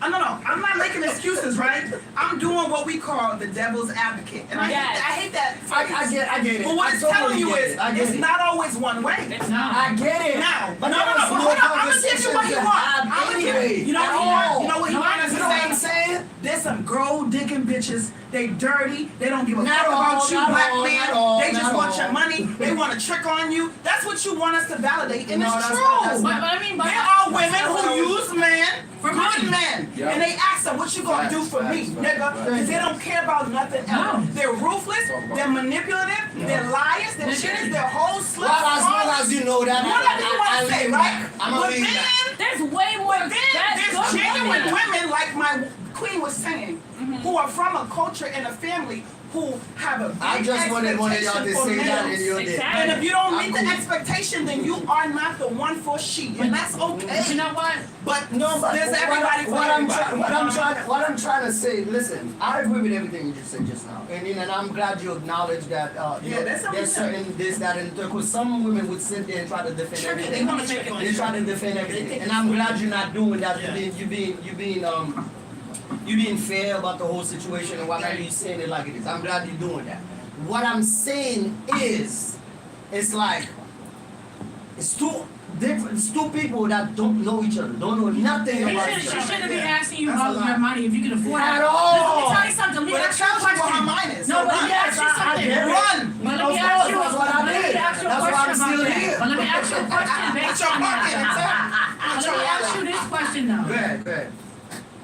I'm not making excuses, right? I'm doing what we call the devil's advocate. And I Yes. hate that I phrase. get it. But what I it's totally telling you get is, it. I get it's it. not always one way. It's No. not. I get it. Now, but no, there was but no hold on, I'm gonna conversation give you what to you want. have I'm gonna give anyway. you know what At he wants. all. You know what he No, wants us You to know what I'm say? saying? There's some gold digging bitches. They dirty. They don't give a Not fuck all, about you, not black all, man. not all, They just not want all. your money. They want to trick on you. That's what you want us to validate, and No, it's that's true. not- that's But I mean, but There are women That's not who what use men for money. good men, Yeah. and they ask them, "What you gonna do for me, Facts, nigga?" facts. Because they don't care about nothing else. No. They're ruthless. They're manipulative. They're liars. They're cheaters. They're whole sluts. Well, as long as you know that, Whatever you want I to say, leave right? that. I'm But gonna leave then, that. There's way more. but then That's there's good genuine women. women, like my queen was saying, who are from a culture and a family who have a big I just wanted one of y'all to expectation for say that in males. your day. Exactly. And if you don't I'm meet the cool. expectation, then you are not the one for she, and that's But you okay. know what? But No, but there's what everybody for everybody. what I'm trying to say. Listen, I agree with everything you just said just now, and I'm glad you acknowledge that. You Yeah, know, that's something there's certain this, that, and because some women would sit there and try to defend Sure, they everything. want to make They try to defend everything, and I'm glad you're not doing that. You being fair about the whole situation and whatnot. You saying it like it is. I'm glad you're doing that. What I'm saying is, it's like it's two different. It's two people that don't know each other, don't know nothing about each She other shouldn't be asking you That's a about lot. your money if you can afford it. at all. Let me tell you something. Let me But it ask you a tells you what her question. mind is. No, So but let me run. ask you I something. get it. Run. But let Of me course, ask you. that's what I Let me did. ask you a That's why I'm question still about here. that. But let me ask you a question Put based your on pocket in that. Put Let your me ask you wallet. this question Go though. ahead, go ahead.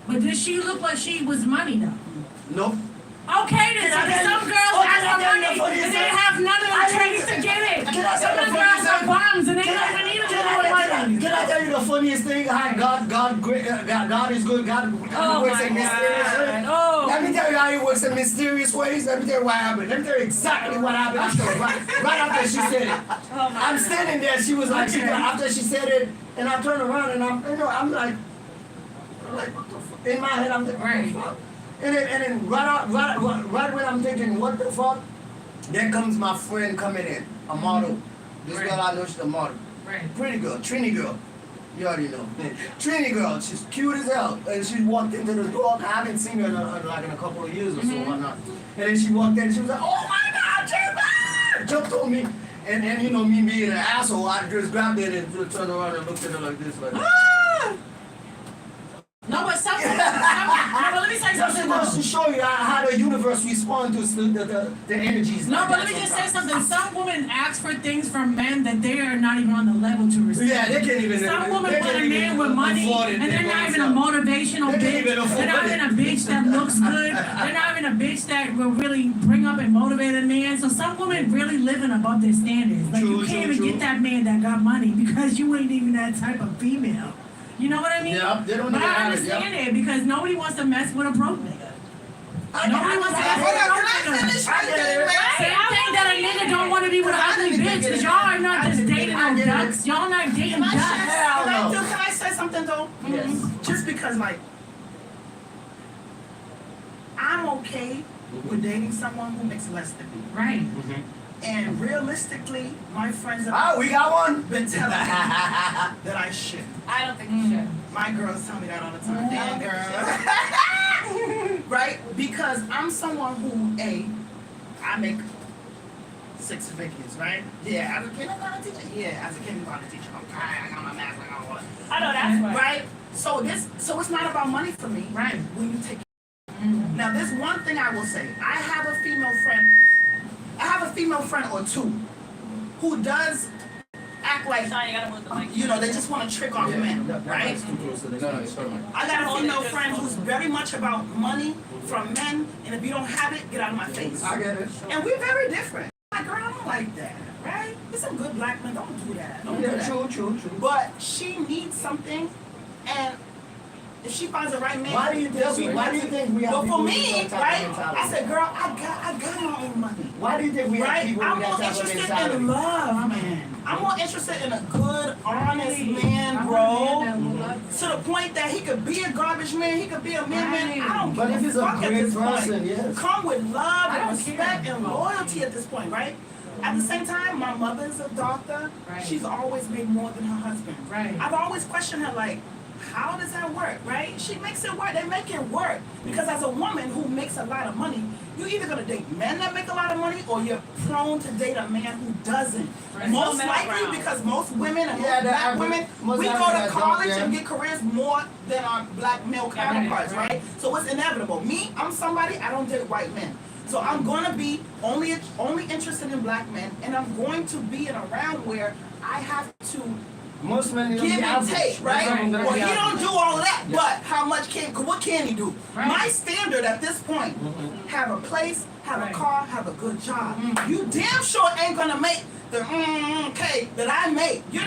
But did she look like she was money though? Nope. Okay, then some girls ask for money and they have none of the traits to get it. Some of the girls are bums and they don't even need to do money. Can I tell you the funniest thing? How God is good. God works in mysterious ways. Oh. Let me tell you how He works in mysterious ways. Let me tell you what happened. Let me tell you exactly what happened right after she said it. I'm standing there. She was like, after she said it, and I turned around and I'm like, what the fuck? In my head, I'm thinking, what the fuck? And then right when I'm thinking, what the fuck? There comes my friend coming in, a model. This girl I know, she's a model. Right. Pretty girl, Trini girl. You already know. Trini girl, she's cute as hell. And she walked into the door. I haven't seen her in a couple of years or so, whatnot. And then she walked in and she was like, oh my God, Jimmy! Jumped on me. And you know, me being an asshole, I just grabbed it and turned around and looked at her like this, like, No, but let me say something. Just to show you how the universe responds to the energies. No, but let me just say something. Some women ask for things from men that they are not even on the level to receive. Yeah, they can't even. Some women want a man with money, and they're not even a motivational bitch. They're not even a bitch that looks good. They're not even a bitch that will really bring up and motivate a man. So some women really living above their standards. Like you can't even get that man that got money because you ain't even that type of female. You know what I mean? Yeah, they don't but even I have it, understand it because nobody wants to mess with a broke nigga. Nobody wants to mess with a broke nigga. Same thing that a nigga don't want to be with an ugly bitch because y'all are not just dating no ducks. Y'all not dating ducks. Can I say something though? Yes. Just because like I'm okay with dating someone who makes less than me. Right. And realistically, my friends have we got one. been telling me that I should. I don't think you should. My girls tell me that all the time. Damn, girl. Right? Because I'm someone who, I make 6 figures, right? Yeah, as a kindergarten teacher. Yeah, as a kindergarten teacher. Okay, I got my math, I got what. I know that's right. Right? So it's not about money for me. Right. When you take. Now, there's one thing I will say. I have a female friend or two who does act like, Sean, you gotta move the mic. you know, they just want to trick off men, right? I got a female friend who's very much about money from men, and if you don't have it, get out of my face. I get it. And we're very different. Like, girl, I don't like that, right? There's some good black men, don't do that. Don't do that. True. But she needs something, and if she finds the right man, Why do you think we have but people for with me, that type right? of mentality? I said, girl, I got my own money. Why do you think we have Right? people I'm with more that type of interested mentality? in love, man. I'm more interested in a good, honest man, bro. To the point that he could be a garbage man, he could be a man. I don't But give if he's a fuck at great this person, point. yes. Come with love I and don't respect care. and loyalty at this point, right? At the same time, my mother's a doctor. Right. She's always made more than her husband. Right. I've always questioned her, like, how does that work, right? She makes it work. They make it work. Because as a woman who makes a lot of money, you're either going to date men that make a lot of money or you're prone to date a man who doesn't. Right. Most No likely background. because most women and Yeah, most black the women, average- most we go average to that college don't, and yeah. get careers more than our black male counterparts, right. right? So it's inevitable. Me, I'm somebody, I don't date white men. So I'm going to be only interested in black men, and I'm going to be in a round where I have to Most men give and take, right? Well, he don't do all of that, Yeah. but what can he do? Right. My standard at this point, have a place, have Right. a car, have a good job. You damn sure ain't gonna make the okay that I make. You're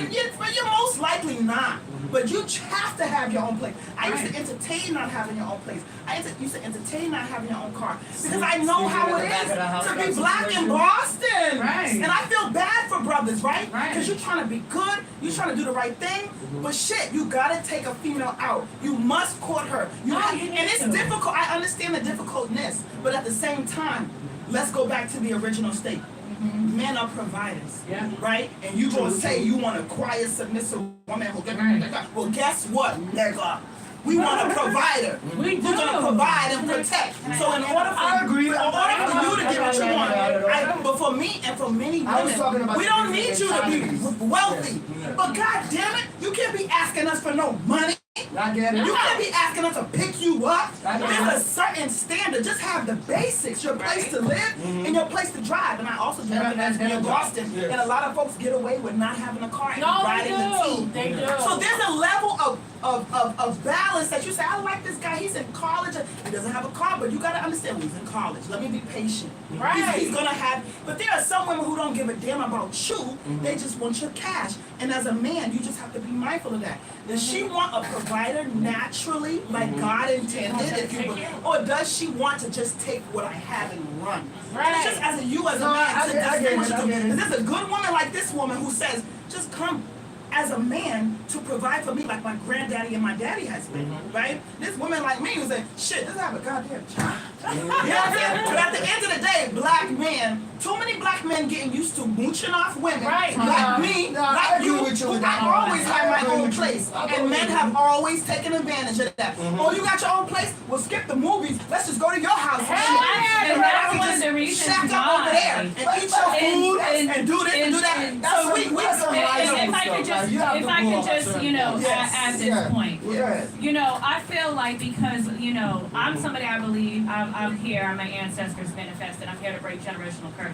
most likely not. But you have to have your own place. I used to entertain not having your own place. I used to entertain not having your own car. Because I know how it is to be black in Boston. Right. And I feel bad for brothers, right? Right. Because you're trying to be good, you're trying to do the right thing. But shit, you gotta take a female out. You must court her. And it's difficult. I understand the difficultness. But at the same time, let's go back to the original state. Men are providers, Yeah. right? And you gonna say you want a quiet, submissive woman who well, guess what, nigga? We want a provider. We Who's gonna provide and protect. So in order for you to get what you want, but for me and for many I was talking women, about we don't need you to be wealthy. But god damn it, you can't be asking us for no money. I get it. You can't be asking us to pick you up. I know. There's a certain standard. Just have the basics. Your place to live and your place to drive. And I also drive in Boston. Yes. And a lot of folks get away with not having a car and No, riding the they T. do. They do. So there's a level of of balance that you say, I like this guy, he's in college, he doesn't have a car, but you gotta understand he's in college. Let me be patient. Right. He's gonna have, but there are some women who don't give a damn about you, they just want your cash. And as a man, you just have to be mindful of that. Does she want a provider naturally, like God intended, if you will, or does she want to just take what I have and run? Right. It's just as a you as a man, I get it. is this a good woman like this woman who says, just come as a man to provide for me like my granddaddy and my daddy has been, right? This woman like me who said, shit, this have a goddamn child. You know what I'm saying? But at the end of the day, black men, too many black men getting used to mooching off women. Right. Like me, like you, who I always had my own place. And men have always taken advantage of that. Oh, you got your own place? Well, skip the movies. Let's just go to your house. And that's one of the reasons shack up over there and eat your food and do this and do that. So if I could just, you know, at this point, Yes. you know, I feel like because, you know, I'm somebody I believe, I'm here, I'm my ancestors manifested, I'm here to break generational curses.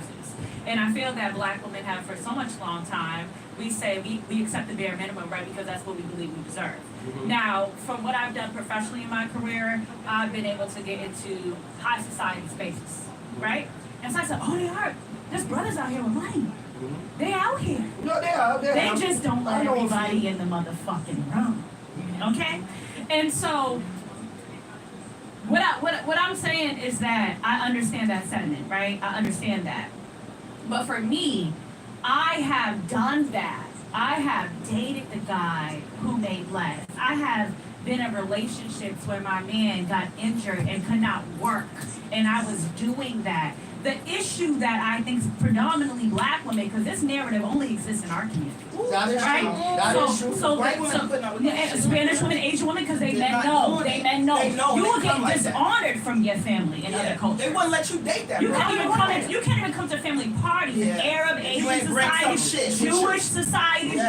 And I feel that black women have for so much long time, we say we accept the bare minimum, right, because that's what we believe we deserve. Now, from what I've done professionally in my career, I've been able to get into high society spaces, right? And so I said, oh, they are. There's brothers out here with money. They out here. No, they are. They just don't let everybody in the motherfucking room. Okay? And so what I'm saying is that I understand that sentiment, right? I understand that. But for me, I have done that. I have dated the guy who made less. I have been in relationships where my man got injured and could not work, and I was doing that. The issue that I think is predominantly black women, because this narrative only exists in our community. That is Right? true. That is true. Spanish women, Asian women, because they men know. They men know. You will get dishonored from your family in other cultures. They wouldn't let you date that. You can't even come to family parties in Arab, Asian societies, Jewish societies.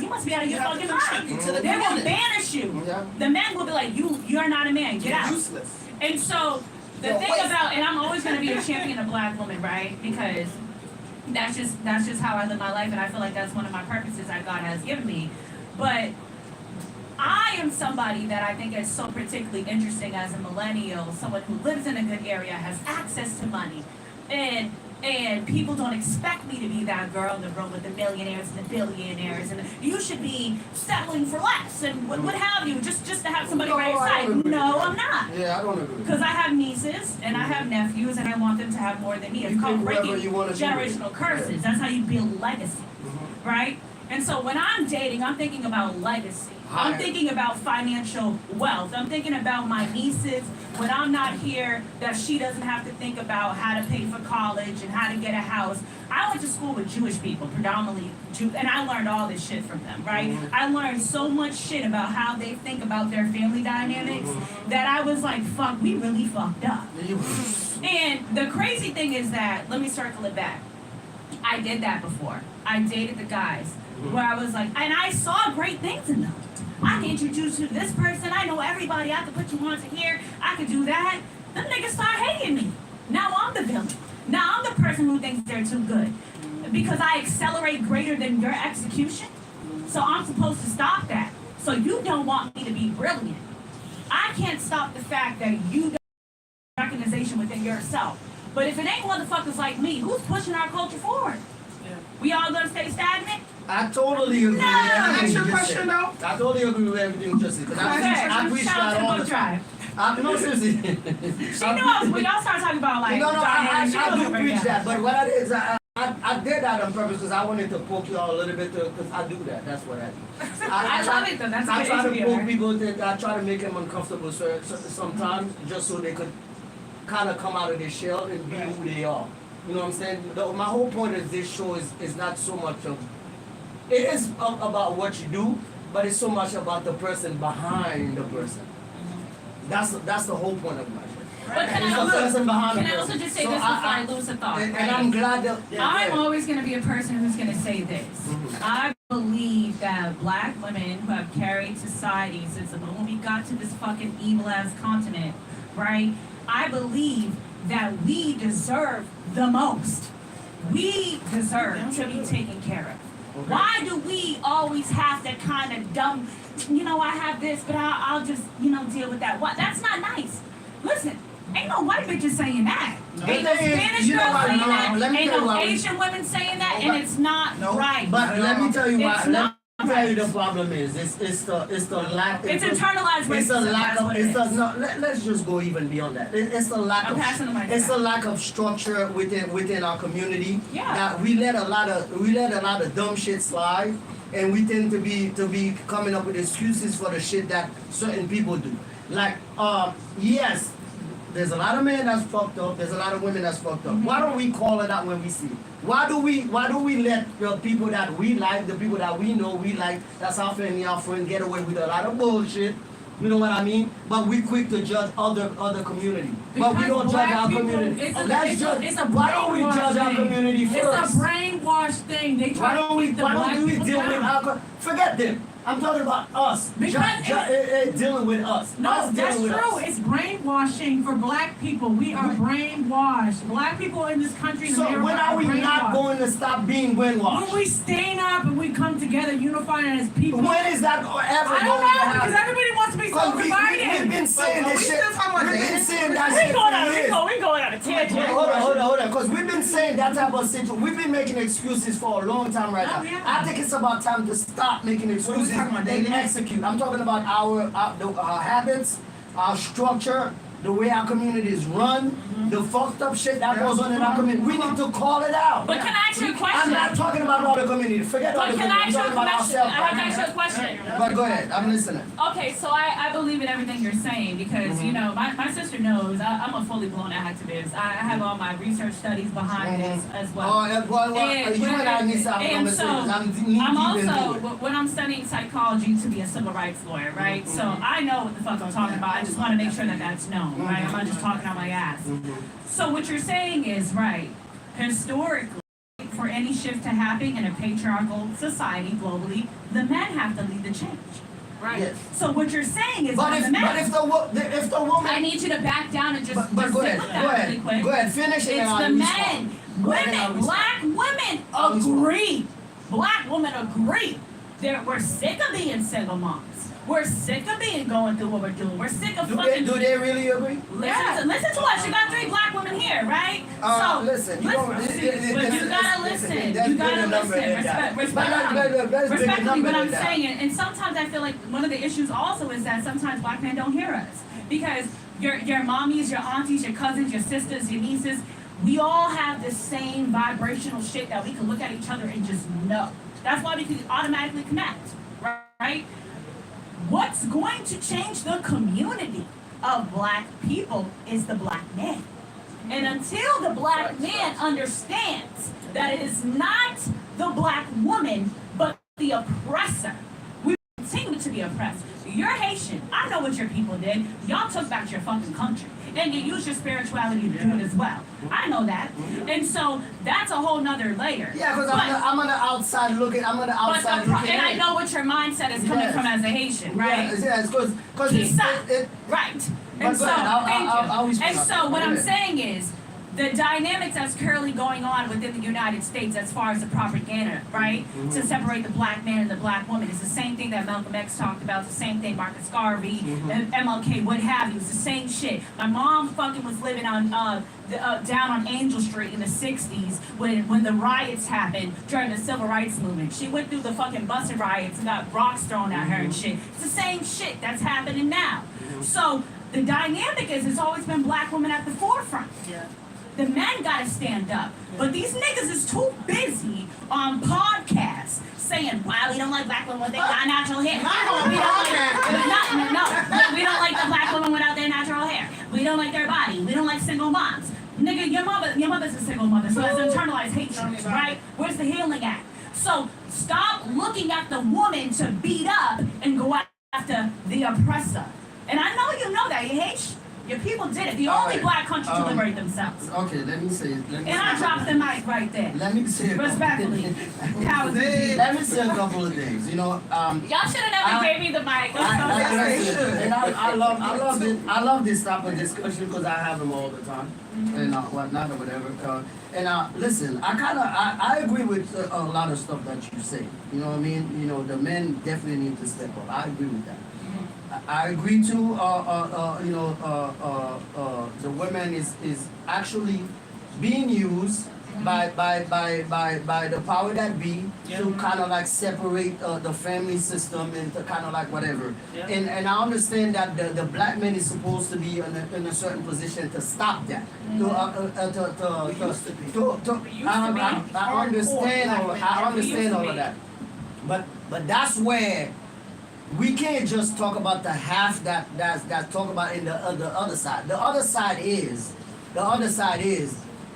You must be out of your fucking mind. They will banish you. Yeah. The men will be like, you're not a man. Get out. Useless. And so the thing about, and I'm always going to be a champion of black women, right? Because that's just how I live my life, and I feel like that's one of my purposes that God has given me. But I am somebody that I think is so particularly interesting as a millennial, someone who lives in a good area, has access to money, and people don't expect me to be that girl in the room with the millionaires and the billionaires, and you should be settling for less and what have you, just to have somebody by your side. No, I'm not. Yeah, I don't agree. Because I have nieces and I have nephews, and I want them to have more than me. It's called breaking generational curses. That's how you build legacy, right? And so when I'm dating, I'm thinking about legacy. I'm thinking about financial wealth. I'm thinking about my nieces when I'm not here, that she doesn't have to think about how to pay for college and how to get a house. I went to school with Jewish people, predominantly Jew, and I learned all this shit from them, right? I learned so much shit about how they think about their family dynamics that I was like, fuck, we really fucked up. And the crazy thing is that, let me circle it back. I did that before. I dated the guys where I was like, and I saw great things in them. I can introduce you to this person. I know everybody. I can put you on to here. I can do that. Them niggas start hating me. Now I'm the villain. Now I'm the person who thinks they're too good. Because I accelerate greater than your execution. So I'm supposed to stop that. So you don't want me to be brilliant. I can't stop the fact that you don't have recognition within yourself. But if it ain't motherfuckers like me, who's pushing our culture forward? We all gonna stay stagnant? I totally agree with everything you just said. Though? I totally agree with everything you just said. Because I preach that all the time. No, seriously. She knows when y'all start talking about like I do preach that. But what it is, I did that on purpose because I wanted to poke y'all a little bit because I do that. That's what I do. I love it though. That's I try to poke people. people. I try to make them uncomfortable sometimes just so they could kind of come out of their shell and be who they are. You know what I'm saying? My whole point is this show is not so much of, it is about what you do, but it's so much about the person behind the person. That's the whole point of my show. But can I also just say this before I lose a thought? And I'm glad that I'm always going to be a person who's going to say this. I believe that black women who have carried society since the moment we got to this fucking evil ass continent, right? I believe that we deserve the most. We deserve to be taken care of. Why do we always have to kind of dumb, I have this, but I'll just, deal with that. What? That's not nice. Listen, ain't no white bitches saying that. Ain't no Spanish girls saying that. Ain't no Asian women saying that, and it's not right. But let me tell you why. Let me tell you the problem is. It's the lack. It's internalized racism. It's a lack of. It's a, no. Let's just go even beyond that. It's a lack of. It's a lack of structure within our community. Yeah. That we let a lot of dumb shit slide, and we tend to be coming up with excuses for the shit that certain people do. Like, yes, there's a lot of men that's fucked up. There's a lot of women that's fucked up. Why don't we call it out when we see it? Why do we let the people that we like, the people that we know we like, that's our family, our friend, get away with a lot of bullshit? You know what I mean? But we quick to judge other community. But we don't judge our community. Why don't we judge our community first? It's a brainwash thing. They try to keep the black people deal with down. Forget them. I'm talking about us. Dealing with us. No, that's true. It's brainwashing for black people. We are brainwashed. Black people in this country in America when are we not going to stop being brainwashed? When we stand up and we come together unified as people. When is that ever going to happen? I don't know, because everybody wants to be so divided. We've been saying this shit. We've been saying that We're shit for years. going on a tangent. Hold on. Because we've been saying that type of situation. We've been making excuses for a long time right now. Yeah. I think it's about time to stop making excuses and execute. I'm talking about our habits, our structure, the way our community is run, the fucked up shit that goes on in our community. We need to call it out. But can I ask you a question? I'm not talking about other communities. Forget other communities. I'm talking about ourselves. I have to ask you a question. But go ahead. I'm listening. Okay, so I believe in everything you're saying because, my sister knows I'm a fully blown activist. I have all my research studies behind this as well. You and I need to have a conversation. I'm also, when I'm studying psychology to be a civil rights lawyer, right? So I know what the fuck I'm talking about. I just want to make sure that that's known. Right? I'm not just talking out my ass. So what you're saying is, right, historically, for any shift to happen in a patriarchal society globally, the men have to lead the change. Right. Yes. So what you're saying is, but if the woman, I need you to back down and just go ahead, with that really quick. Go ahead, finish it. It's the men, women, black women agree. Black women agree that we're sick of being single moms. We're sick of going through what we're doing. We're sick of fucking. Do they really agree? Listen to us. You got 3 black women here, right? Listen. You gotta listen. You gotta listen. Respectfully, but I'm saying it. And sometimes I feel like one of the issues also is that sometimes black men don't hear us because your mommies, your aunties, your cousins, your sisters, your nieces, we all have the same vibrational shit that we can look at each other and just know. That's why we can automatically connect, right? What's going to change the community of black people is the black man. And until the black man understands that it is not the black woman, but the oppressor, we continue to be oppressed. You're Haitian. I know what your people did. Y'all took back your fucking country. And you use your spirituality to do it as well. I know that. And so that's a whole nother layer. Yeah, because I'm on the outside looking. And I know what your mindset is coming from as a Haitian, right? Yes, because right. And so, thank you. And so what I'm saying is, the dynamics that's currently going on within the United States as far as the propaganda, right? To separate the black man and the black woman. It's the same thing that Malcolm X talked about. It's the same thing Marcus Garvey, MLK, what have you. It's the same shit. My mom fucking was living on down on Angel Street in the 60s when the riots happened during the civil rights movement. She went through the fucking busing riots and got rocks thrown at her and shit. It's the same shit that's happening now. So the dynamic is it's always been black women at the forefront. Yeah. The men gotta stand up. But these niggas is too busy on podcasts saying, wow, we don't like black women with their natural hair. We don't like the black women without their natural hair. We don't like their body. We don't like single moms. Nigga, your mother's a single mother, so it's internalized hatred, right? Where's the healing at? So stop looking at the woman to beat up and go after the oppressor. And I know you know that, you hate. Your people did it. The All only right. black country to liberate themselves. Okay, let me say. And I dropped the mic right there. Let me say. Respectfully. Cowards. Let me say a couple of things. You know, Y'all should have never gave me the mic. and I love this type of discussion because I have them all the time and whatnot or whatever. And listen, I agree with a lot of stuff that you say. You know what I mean? You know, the men definitely need to step up. I agree with that. I agree too. The women is actually being used by the power that be to kind of like separate the family system and to kind of like whatever. Yeah. And I understand that the black man is supposed to be in a certain position to stop that. I understand all of that. But that's where we can't just talk about the half that talk about in the other side. The other side is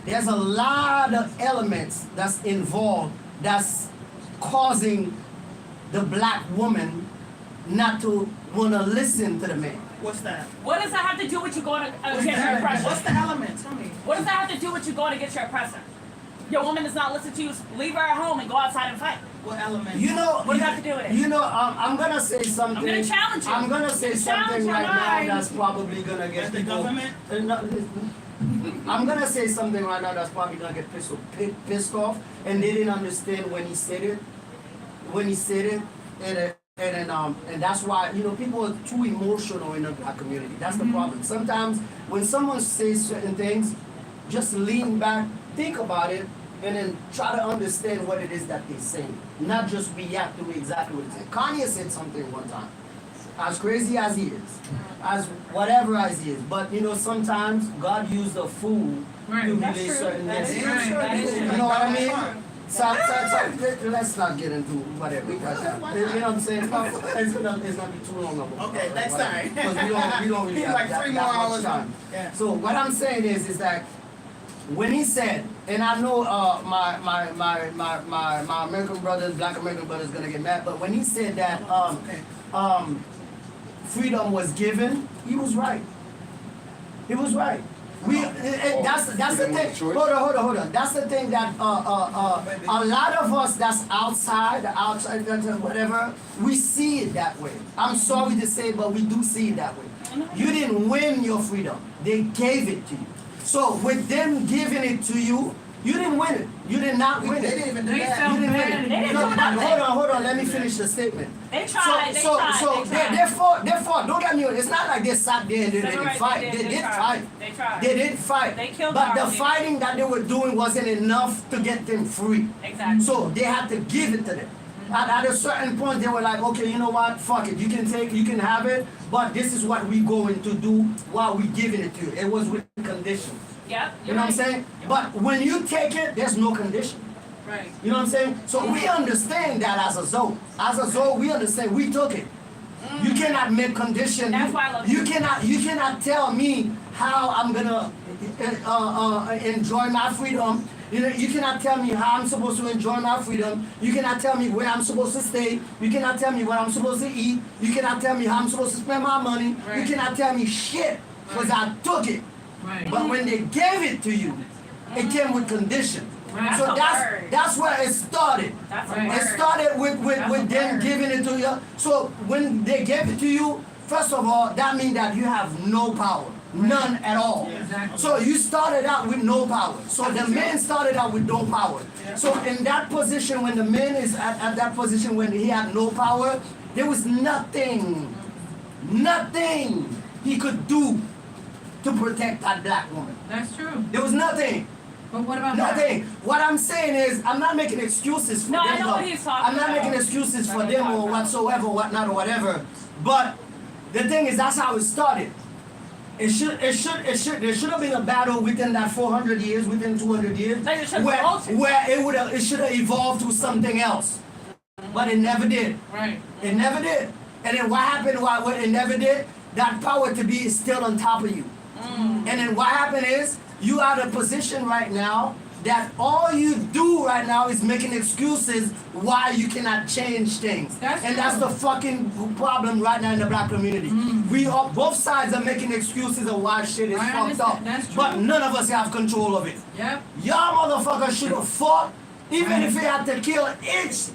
there's a lot of elements that's involved that's causing the black woman not to want to listen to the man. What's that? What does that have to do with you going to get your What's oppressor? the element? Tell me. What does that have to do with you going to get your oppressor? Your woman does not listen to you. Leave her at home and go outside and fight. What element? You know, What does that have to do with it? You know, I'm gonna say something. I'm gonna challenge you. I'm gonna say something Challenge right your now mind. that's probably gonna get As the people. government? I'm gonna say something right now that's probably gonna get pissed off, and they didn't understand when he said it. And that's why people are too emotional in the black community. That's the problem. Sometimes when someone says certain things, just lean back, think about it, and then try to understand what it is that they're saying, not just react to exactly what it's saying. Kanye said something one time, as crazy as he is, as whatever as he is, but sometimes God used a fool to relay certain That's things. true. That is true. You know what I mean? So let's not get into whatever. You know what I'm saying? It's not be too long of a Okay, next time. Because we don't really have Like 3 more that much hours. time. Yeah. So what I'm saying is that when he said, and I know my American brothers, black American brothers, gonna get mad, but when he said that freedom was given, he was right. He was right. That's the thing. Hold on. That's the thing that a lot of us that's outside, whatever, we see it that way. I'm sorry to say, but we do see it that way. You didn't win your freedom. They gave it to you. So with them giving it to you, you didn't win it. You did not win it. They didn't even do They that. felt You didn't bad. win it. They didn't No, do nothing. hold on. Let me finish the statement. They tried. They tried. They fought. Don't get me wrong. It's not like they sat there and they didn't fight. They did fight. They tried. They did fight. They killed but the our people. fighting that they were doing wasn't enough to get them free. Exactly. So they had to give it to them. At a certain point, they were like, okay, you know what? Fuck it. You can have it, but this is what we're going to do while we giving it to you. It was with conditions. Yep. You know what I'm saying? But when you take it, there's no condition. Right. You know what I'm saying? So we understand that as a Zoe. As a Zoe, we understand. We took it. You cannot make condition. That's why I love you cannot tell me how I'm gonna enjoy my freedom. You cannot tell me how I'm supposed to enjoy my freedom. You cannot tell me where I'm supposed to stay. You cannot tell me what I'm supposed to eat. You cannot tell me how I'm supposed to spend my money. Right. You cannot tell me shit because I took it. Right. But when they gave it to you, it came with conditions. Right. So That's a word. that's where it started. That's a Right. word. It started with That's a them word. giving it to you. So when they gave it to you, first of all, that means that you have no power. None at all. Exactly. So you started out with no power. So the man started out with no power. So in that position, when the man is at that position when he had no power, there was nothing he could do to protect that black woman. That's true. There was nothing. But what about Nothing. What I'm saying is, I'm not making excuses for No, them. I know though. what he's talking I'm not about. making excuses for That's them what he's or talking about. whatsoever, whatnot or whatever. But the thing is, that's how it started. There should have been a battle within that 400 years, within 200 years, Like it should where have altered. it should have evolved to something else. But it never did. Right. It never did. And then what happened? What it never did? That power to be is still on top of you. And then what happened is you are in a position right now that all you do right now is making excuses why you cannot change things. That's and true. that's the fucking problem right now in the black community. We are, both sides are making excuses of why shit is I fucked understand. up. That's true. But none of us have control of it. Yep. Y'all motherfuckers should have fought, even if it had to kill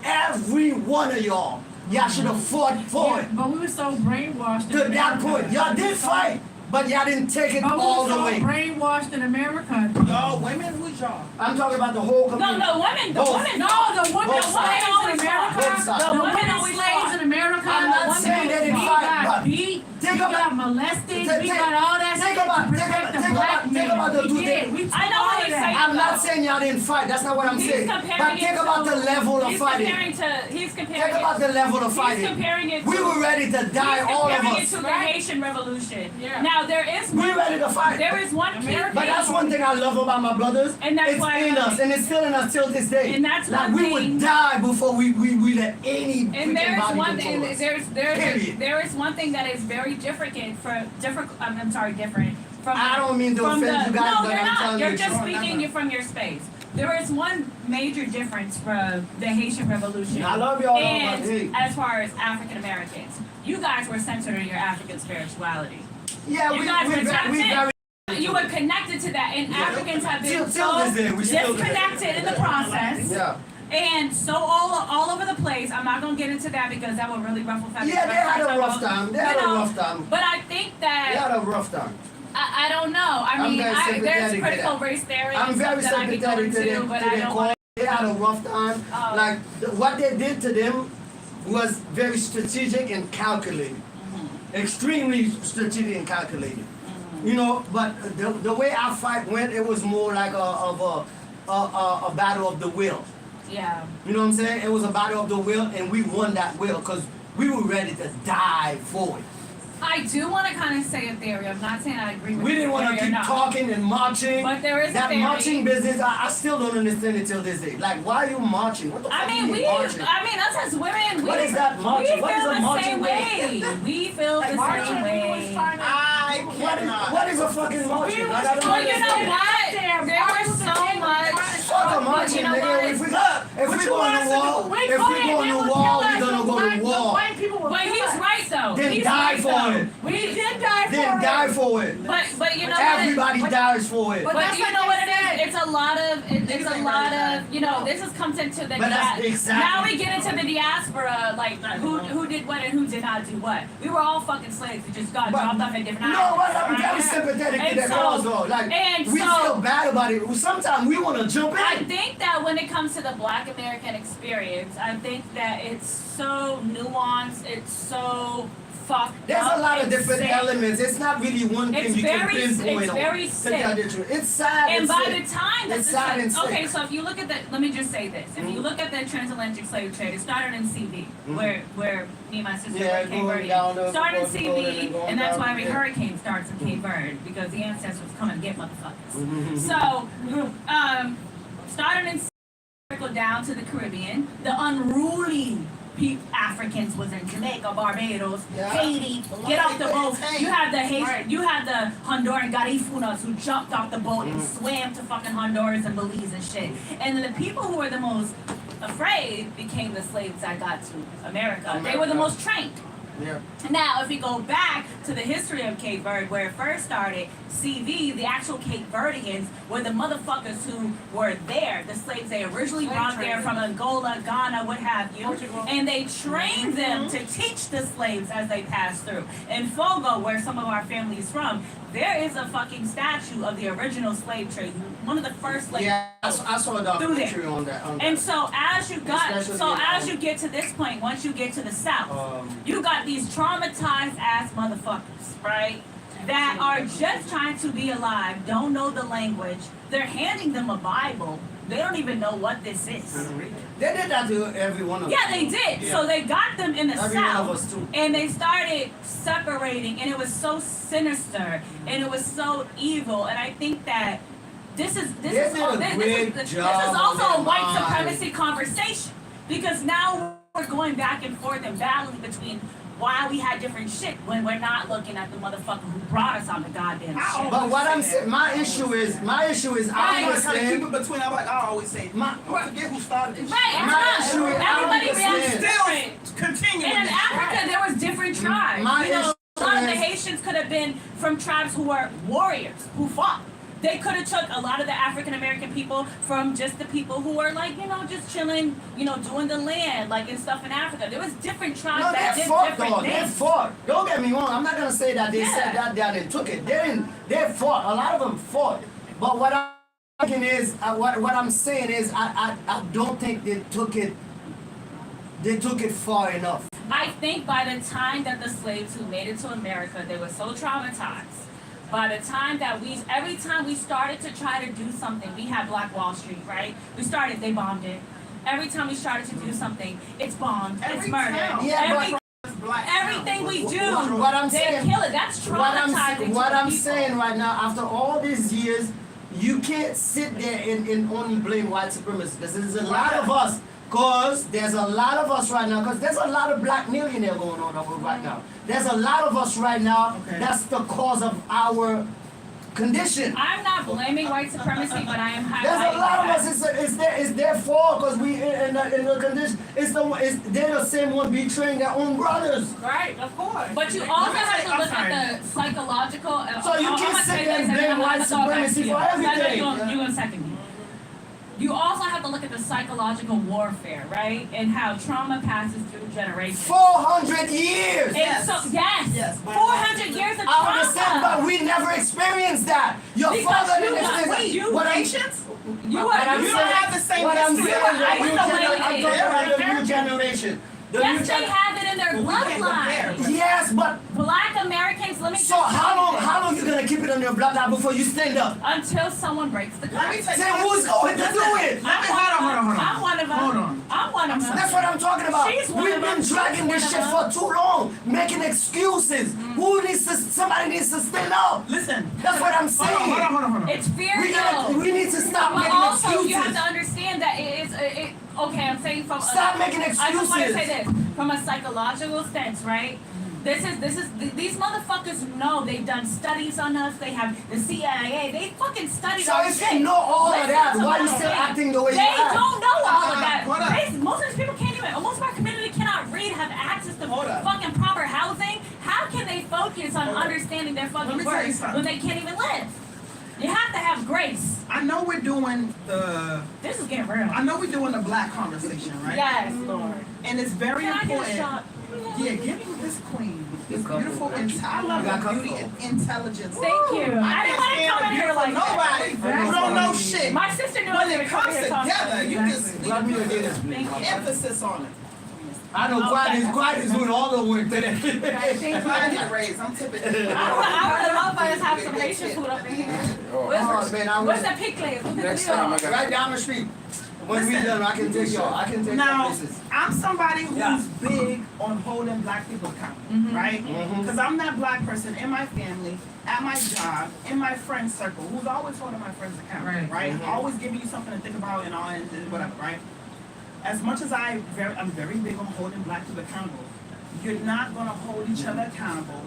every one of y'all. Y'all should have fought for it. But we were so brainwashed. To that point, y'all did fight, but y'all didn't take it But we all were the so way. brainwashed in America. Y'all women, who's y'all? I'm talking about the whole No, community. the women, the Both. women. No, the women Both slaves sides. in America. Both sides. The The women women always slaves fought. in America. I'm not the saying they didn't we fight, got but beat. think We about- got molested. We think- got all that think shit about- to protect the think black about- think man. about the We two did. things. We took I know all what of he's that. saying. I'm not saying y'all didn't fight. That's not what I'm He's saying. comparing But it think to- about the level of He's fighting. comparing to. He's comparing. Think about the level of He's fighting. comparing it. We to- were ready to die, He's all of comparing it us. to the Haitian Revolution. Yeah. Now there is We one. ready to fight. There is one key But that's thing. one thing I love about my brothers. And that's it's why I in love us, it. and it's still in us till this day. And that's like one we thing- would die before we let any And freaking there's body one control thing. us. There's Period. there is one thing that is very different different from. I don't mean to from offend the, you guys, no, but you're I'm not. telling You're you. just the truth. speaking from your space. There is one major difference from the Haitian Revolution I love y'all, and but hey. as far as African Americans. You guys were centered in your African spirituality. Yeah, You we guys were very, tapped we in. very. You were connected to that, and Africans have been Till this day, we still do. disconnected in the process. Yeah. And so all over the place. I'm not gonna get into that because that would really ruffle feathers. Yeah, they had a First, rough time. They had a rough time. But I think They that had a rough time. I don't know. I I'm mean, very there's sympathetic to critical that. race theory I'm and very stuff that I could go sympathetic to into, them. but To I their don't cause. want. They had a rough time. Oh. Like what they did to them was very strategic and calculated. Extremely strategic and calculated. You know, but the way our fight went, it was more like a battle of the will. Yeah. You know what I'm saying? It was a battle of the will, and we won that will because we were ready to die for it. I do want to kind of say a theory. I'm not saying I agree with We didn't this want to theory or keep not. talking and marching. But there is a that theory. marching business. I still don't understand it till this day. Like, why are you marching? What the fuck I mean, are you marching? us as women, What is that marching? we What is feel a the marching same band? way. We feel the same way. What is a fucking marching? Like, I don't Well, you know understand. what? There was so much. Fuck a marching, You know nigga. what? If we go on the wall, We if we couldn't, go on they the would wall, kill we're us. gonna go to The war. white people would But kill he's us. right though. Then He's die right, for though. it. We did die for Then it. die for it. But you know Everybody what? dies for it. But But that's you like know they what it said. is? It's a lot of it's a lot of this is comes into the But that's exactly- now we get into the diaspora like who did what and who did not do what. We were all fucking slaves. We just got But- dropped off at different No, islands. but I'm very right? sympathetic to And that so- cause though. Like, and we so- feel bad about it. Sometimes we want to jump I in. think that when it comes to the Black American experience, I think that it's so nuanced. It's so fucked There's up a lot of and different sick. elements. It's not really one thing It's you can very- pinpoint it's on. very To sick. tell the truth. It's sad And and by sick. the time that It's the sad and sick. okay, so if you look at the, let me just say this: if you look at the transatlantic slave trade, it started in CV, where me and my sister Yeah, were Cape going down Verde. the- Started in going CV, down, and that's why every yeah. hurricane starts in Cape Verde because the ancestors come and get motherfuckers. Mm-hmm. So, started in CV, trickled down to the Caribbean. The unruly Africans was in Jamaica, Barbados, Yeah. Haiti. Get off the boat. You had the Haitian, you had the Honduran Garifunas who jumped off the boat and swam to fucking Honduras and Belize and shit. And then the people who were the most afraid became the slaves that got to America. They were the most trained. Yeah. Now, if we go back to the history of Cape Verde, where it first started, CV, the actual Cape Verdeans were the motherfuckers who were there, the slaves they originally brought there from Angola, Ghana, what have you, and they trained them to teach the slaves as they passed through. In Fogo, where some of our family is from, there is a fucking statue of the original slave trade, one of the first slaves. Yeah, I saw a documentary on that. And so as you Especially, get to this point, once you get to the south, Um, you got these traumatized ass motherfuckers, right? That are just trying to be alive, don't know the language. They're handing them a Bible. They don't even know what this is. They did that to every one of us. Yeah, they did. So they got them in the Every one of south, us too. and they started separating, and it was so sinister, and it was so evil. And I think that this is They did a great this job is on also a their white mind. supremacy conversation because now we're going back and forth and battling between why we had different shit when we're not looking at the motherfucker who brought us on the goddamn shit. But what I'm saying, my issue is, I I kind of keep understand. it between. I'm like, I always say, I forget who started this. Right, My it's issue not. is, Everybody I reacts understand. different. Still continuing. And in Africa, there was different tribes. My You know, issue a lot of the is- Haitians could have been from tribes who were warriors, who fought. They could have took a lot of the African American people from just the people who were like, you know, just chilling, you know, doing the land, like and stuff in Africa. There was different tribes No, that they did fought different though. They things. fought. Don't get me wrong. I'm not gonna say that they Yeah. said that they took it. They didn't. They fought. A lot of them fought. But what I'm thinking is, what I'm saying is, I don't think they took it. They took it far enough. I think by the time that the slaves who made it to America, they were so traumatized. By the time that every time we started to try to do something, we had Black Wall Street, right? They bombed it. Every time we started to do something, it's bombed, it's Every murdered. town. Yeah, Everything we do, What I'm they saying- kill it. That's traumatizing What to I'm people. saying right now, after all these years, you can't sit there and only blame white supremacists. Because there's a lot of us. Because there's a lot of us right now. Because there's a lot of black millionaire going on right now. There's a lot of us right now. Okay. That's the cause of our condition. I'm not blaming white supremacy, but I am highlighting. There's a lot of the us. It's their fault because we in the condition. They're the same one betraying their own brothers. Right, of course. But you also Let me have say- to I'm look sorry. at the psychological. So you can't sit there and blame white supremacy for everything. You're gonna second me. You also have to look at the psychological warfare, right? And how trauma passes through generations. 400 years. It's so, yes. Yes. 400 years of I understand, trauma. but we never experienced that. Your Because father you didn't got- experience wait, it. What I'm- Patience? You what I'm are. You saying- don't have the same What I'm history. saying, I the new was the generation, way I'm they talking about the did. new generation. The Yes, new they gen- have it in their But we can't bloodline. compare. Yes, but Black Americans, let me so just how tell you long? this. How long you gonna keep it on your bloodline before you stand up? Until someone breaks the Let me curse. tell you. Then who's going to do it? I'm one of them. Hold on. I'm one of them. That's what I'm talking about. She's one We've of been them. dragging this She's shit one for too long, making excuses. Somebody needs to stand up. Listen. That's what I'm saying. Hold on. It's fear, though. We need to stop But making also, you have excuses. to understand that okay, I'm saying from Stop making I just want to excuses. say this from a psychological sense, right? These motherfuckers know they've done studies on us. They have the CIA. They fucking studied So our if shit. you know all of Listen that, to why what you I'm still saying. acting the way you They act? don't know all of that. Hold on. Most of these people can't even. Most of our community cannot read, have access to Hold on. fucking proper housing. How can they focus on Hold on. understanding their Let fucking me tell you words something. when they can't even live? You have to have grace. I know we're doing the black conversation, right? Yes, Lord. And it's very Can I get a important. shot? Yeah, give me this queen. This cup. beautiful, I love You got her cup? beauty and intelligence. Thank you. I didn't want to come in here like nobody that. who don't know shit. My sister knew When I it was gonna comes come here talking. together, you just Rub me against Thank you. emphasis on it. I know Quiet is doing all the work today. Thank you. If I get raised, I'm tipping. I would love if I just have some Haitian food up in here. Oh, man, Where's the pickles? Next time I got Right down the street. When we Listen. done, I can take y'all. I can take y'all Now, places. I'm somebody who's Yeah. big on holding black people accountable, right? Because I'm that black person in my family, at my job, in my friend circle, who's always holding my friends accountable, right? Always giving you something to think about and all and whatever, right? As much as I'm very big on holding black people accountable, you're not gonna hold each other accountable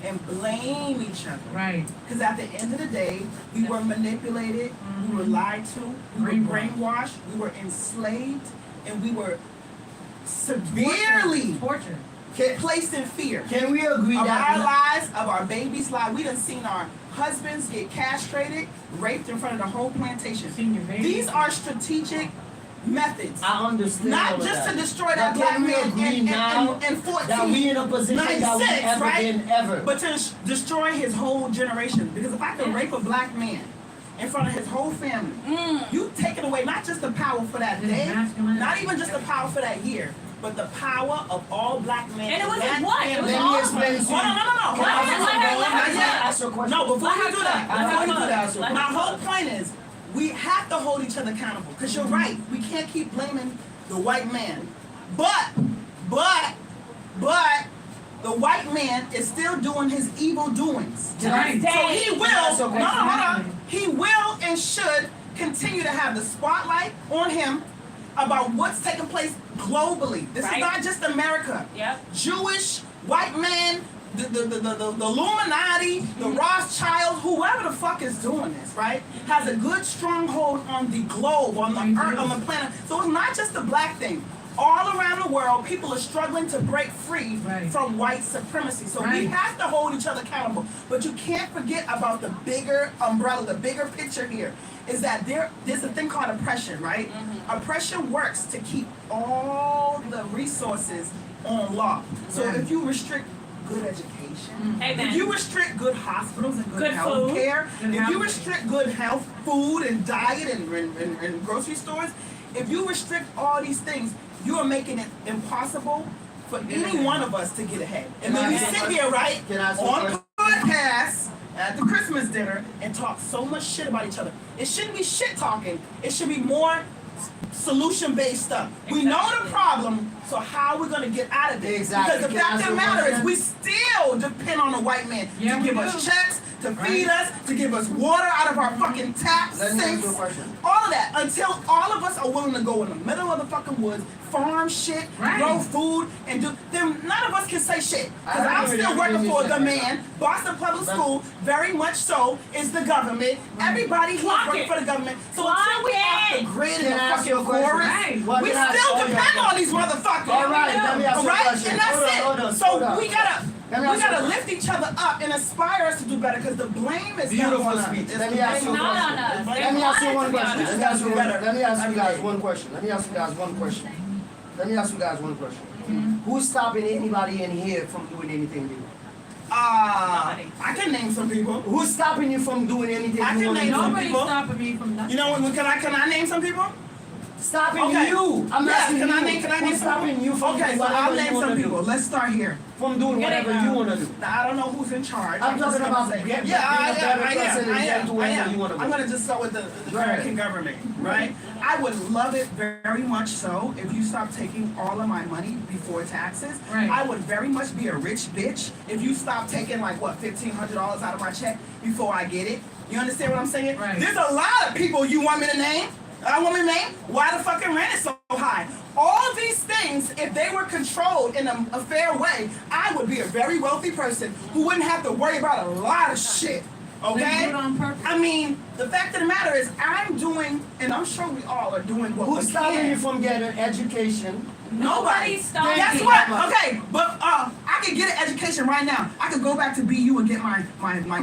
and blame each other. Right. Because at the end of the day, we were manipulated, we were lied to, we were brainwashed, we were enslaved, and we were severely Torture. placed in fear Can we agree of our that lives, of our babies' lives. We done seen our husbands get castrated, raped in front of the whole plantation. Senior baby. These are strategic methods. I understand all Not of just that. to destroy But that can black we man agree now in 14. that we in a position that we 96, ever right? been ever? But to destroy his whole generation. Because if I could rape a black man in front of his whole family, you taking away not just the power for that His day, masculinity. not even just the power for that year, but the power of all black men. And it was that what? It family. was Let all me of explain us. to you. Hold on, no. Can Hold I on, ask hold you on, a hold on, question? not yet. Ask you a question. No, before you do that, before you do Ask you a that, my question. whole point is we have to hold each other accountable. Because you're right, we can't keep blaming the white man. But the white man is still doing his evil doings. Right. So he will, That's no, okay. hold on. He will and should continue to have the spotlight on him about what's taking place globally. This Right. is not just America. Yep. Jewish, white men, the Illuminati, the Rothschilds, whoever the fuck is doing this, right, has a good stronghold on the globe, on the earth, on the planet. So it's not just a black thing. All around the world, people are struggling to break free from white supremacy. So we have to hold each other accountable. But you can't forget about the bigger umbrella, the bigger picture here, is that there's a thing called oppression, right? Mm-hmm. Oppression works to keep all the resources on lock. So if you restrict good education, if you restrict good hospitals and good health care, if you restrict good health, food and diet and grocery stores, if you restrict all these things, you are making it impossible for any one of us to get ahead. And then we sit here, right, on podcast at the Christmas dinner and talk so much shit about each other. It shouldn't be shit talking. It should be more solution-based stuff. We know the problem, so how are we going to get out of it? Because the fact of the matter is we still depend on the white man to give us checks, to feed us, to give us water out of our fucking taps, sinks, all of that, until all of us are willing to go in the middle of the fucking woods, farm shit, grow food, and do, then none of us can say shit. Because I'm still working for the man. Boston Public School, very much so, is the government. Everybody here is working for the government. So until we have the grid and the fucking forest, we still depend on these motherfuckers. All right, and that's it. So we gotta lift each other up and inspire us to do better, because the blame is beautiful speech. Let me ask you one question. Let me ask you guys one question. Who's stopping anybody in here from doing anything new? I can name some people. Who's stopping you from doing anything? I can name some people. Stopping me from nothing. You know what? Can I name some people? Stopping you. I'm asking can I name stopping you from okay, so I'll name some people. Let's start here. From doing whatever you want to do. Now, I don't know who's in charge. I'm talking about I am. I'm going to just start with the American government, right? I would love it very much so if you stop taking all of my money before taxes. Right. I would very much be a rich bitch if you stop taking like, what, $1,500 out of my check before I get it. You understand what I'm saying? Right. There's a lot of people you want me to name. I want me to name why the fucking rent is so high. All these things, if they were controlled in a fair way, I would be a very wealthy person who wouldn't have to worry about a lot of shit. Okay? Do it on purpose. I mean, the fact of the matter is, I'm doing, and I'm sure we all are doing what we can. Who's stopping you from getting an education? Nobody's stopping. Guess what? Okay, but I could get an education right now. I could go back to BU and get my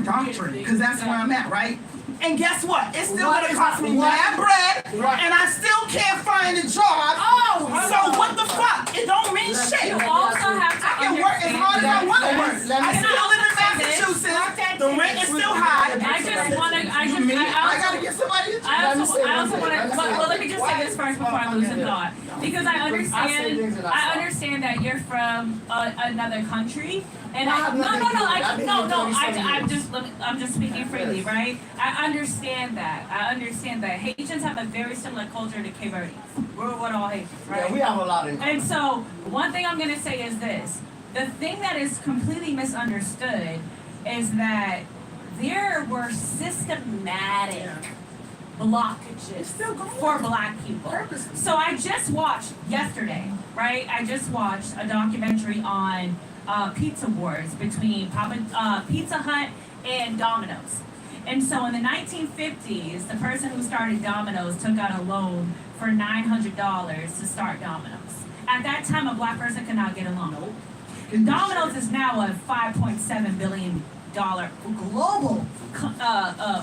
doctorate, because that's where I'm at, right? And guess what? It's still gonna cost me mad bread, and I still can't find a job. So what the fuck? It don't mean shit. You also have to I can work as hard as I want to work. I still live in Massachusetts. The rent is still high. I gotta get somebody. I also want to. Well, let me just say this first before I lose a thought, because I understand that you're from another country, and I'm just speaking freely, right? I understand that. Haitians have a very similar culture to Cape Verdeans. We're all Haitians, right? Yeah, we have a lot in common. And so, one thing I'm going to say is this. The thing that is completely misunderstood is that there were systematic blockages for black people. So I just watched yesterday, right? I just watched a documentary on pizza wars between Pizza Hut and Domino's. And so in the 1950s, the person who started Domino's took out a loan for $900 to start Domino's. At that time, a black person could not get a loan. Domino's is now a $5.7 billion global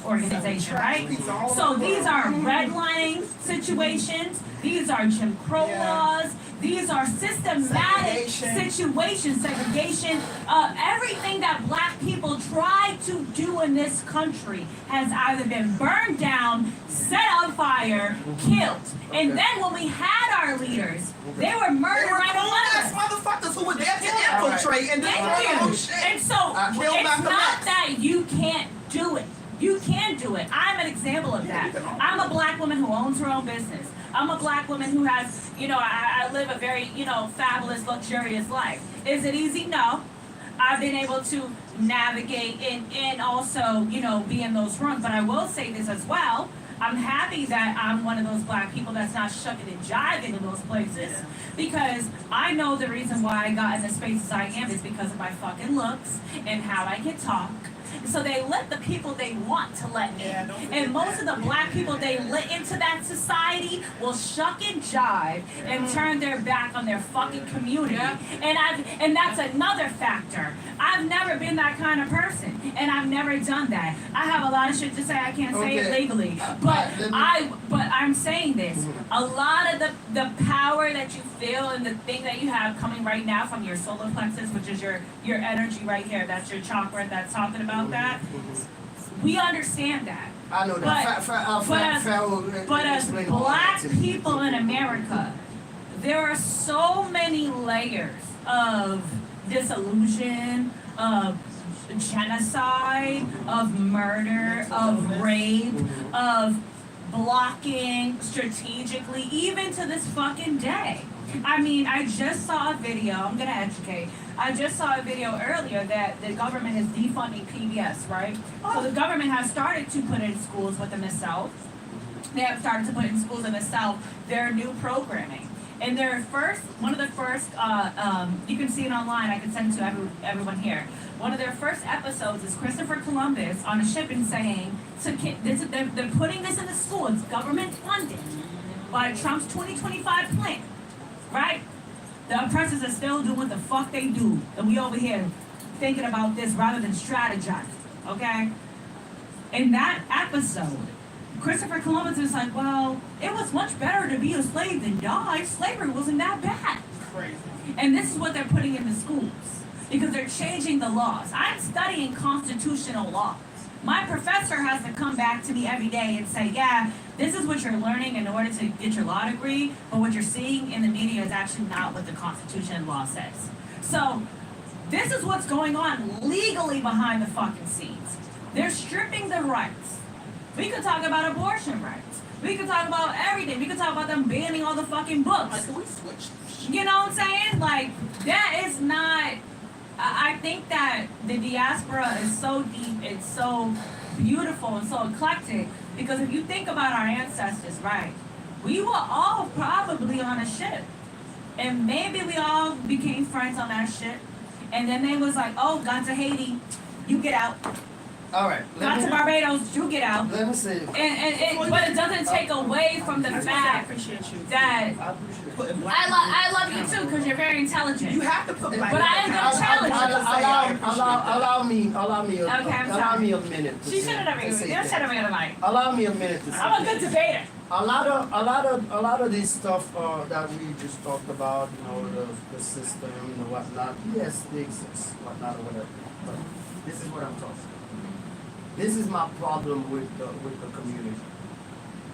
organization, right? So these are redlining situations. These are Jim Crow laws. These are systematic situations, segregation. Everything that black people tried to do in this country has either been burned down, set on fire, killed. And then when we had our leaders, they were murdered right in front of us. Motherfuckers who were there to infiltrate and destroy the whole shit. And so it's not that you can't do it. You can do it. I'm an example of that. I'm a black woman who owns her own business. I'm a black woman who has, I live a very, fabulous, luxurious life. Is it easy? No. I've been able to navigate and also, be in those rooms. But I will say this as well. I'm happy that I'm one of those black people that's not shucking and jiving in those places, because I know the reason why I got in the spaces I am is because of my fucking looks and how I can talk. So they let the people they want to let in. And most of the black people they let into that society will shuck and jive and turn their back on their fucking community. And that's another factor. I've never been that kind of person, and I've never done that. I have a lot of shit to say. I can't say it legally, but I'm saying this. A lot of the power that you feel and the thing that you have coming right now from your solar plexus, which is your energy right here, that's your chakra that's talking about that. We understand that. I know that. But as black people in America, there are so many layers of disillusion, of genocide, of murder, of rape, of blocking strategically, even to this fucking day. I mean, I just saw a video, I'm gonna educate. I just saw a video earlier that the government is defunding PBS, right? So the government has started to put in schools within the South. They have started to put in schools in the South their new programming. And one of the first, you can see it online, I can send it to everyone here. One of their first episodes is Christopher Columbus on a ship and saying, they're putting this in the school, it's government funded by Trump's 2025 plan, right? The oppressors are still doing what the fuck they do, and we over here thinking about this rather than strategizing, okay? In that episode, Christopher Columbus is like, well, it was much better to be a slave than die. Slavery wasn't that bad. Crazy. And this is what they're putting in the schools, because they're changing the laws. I'm studying constitutional law. My professor has to come back to me every day and say, yeah, this is what you're learning in order to get your law degree, but what you're seeing in the media is actually not what the Constitution and law says. So this is what's going on legally behind the fucking scenes. They're stripping the rights. We could talk about abortion rights. We could talk about everything. We could talk about them banning all the fucking books. Like, we switched. You know what I'm saying? Like, that is not... I think that the diaspora is so deep, it's so beautiful and so eclectic, because if you think about our ancestors, right, we were all probably on a ship, and maybe we all became friends on that ship, and then they was like, oh, got to Haiti, you get out. All right. Got to Barbados, you get out. Let me see. But it doesn't take away from the fact that I love you too, because you're very intelligent. You have to put black. But I am gonna challenge you. Allow me a minute. She should have never given me the mic. Allow me a minute to say I'm a good debater. A lot of this stuff that we just talked about, you know, the system and whatnot. Yes, they exist, whatnot or whatever. But this is what I'm talking about. This is my problem with the community.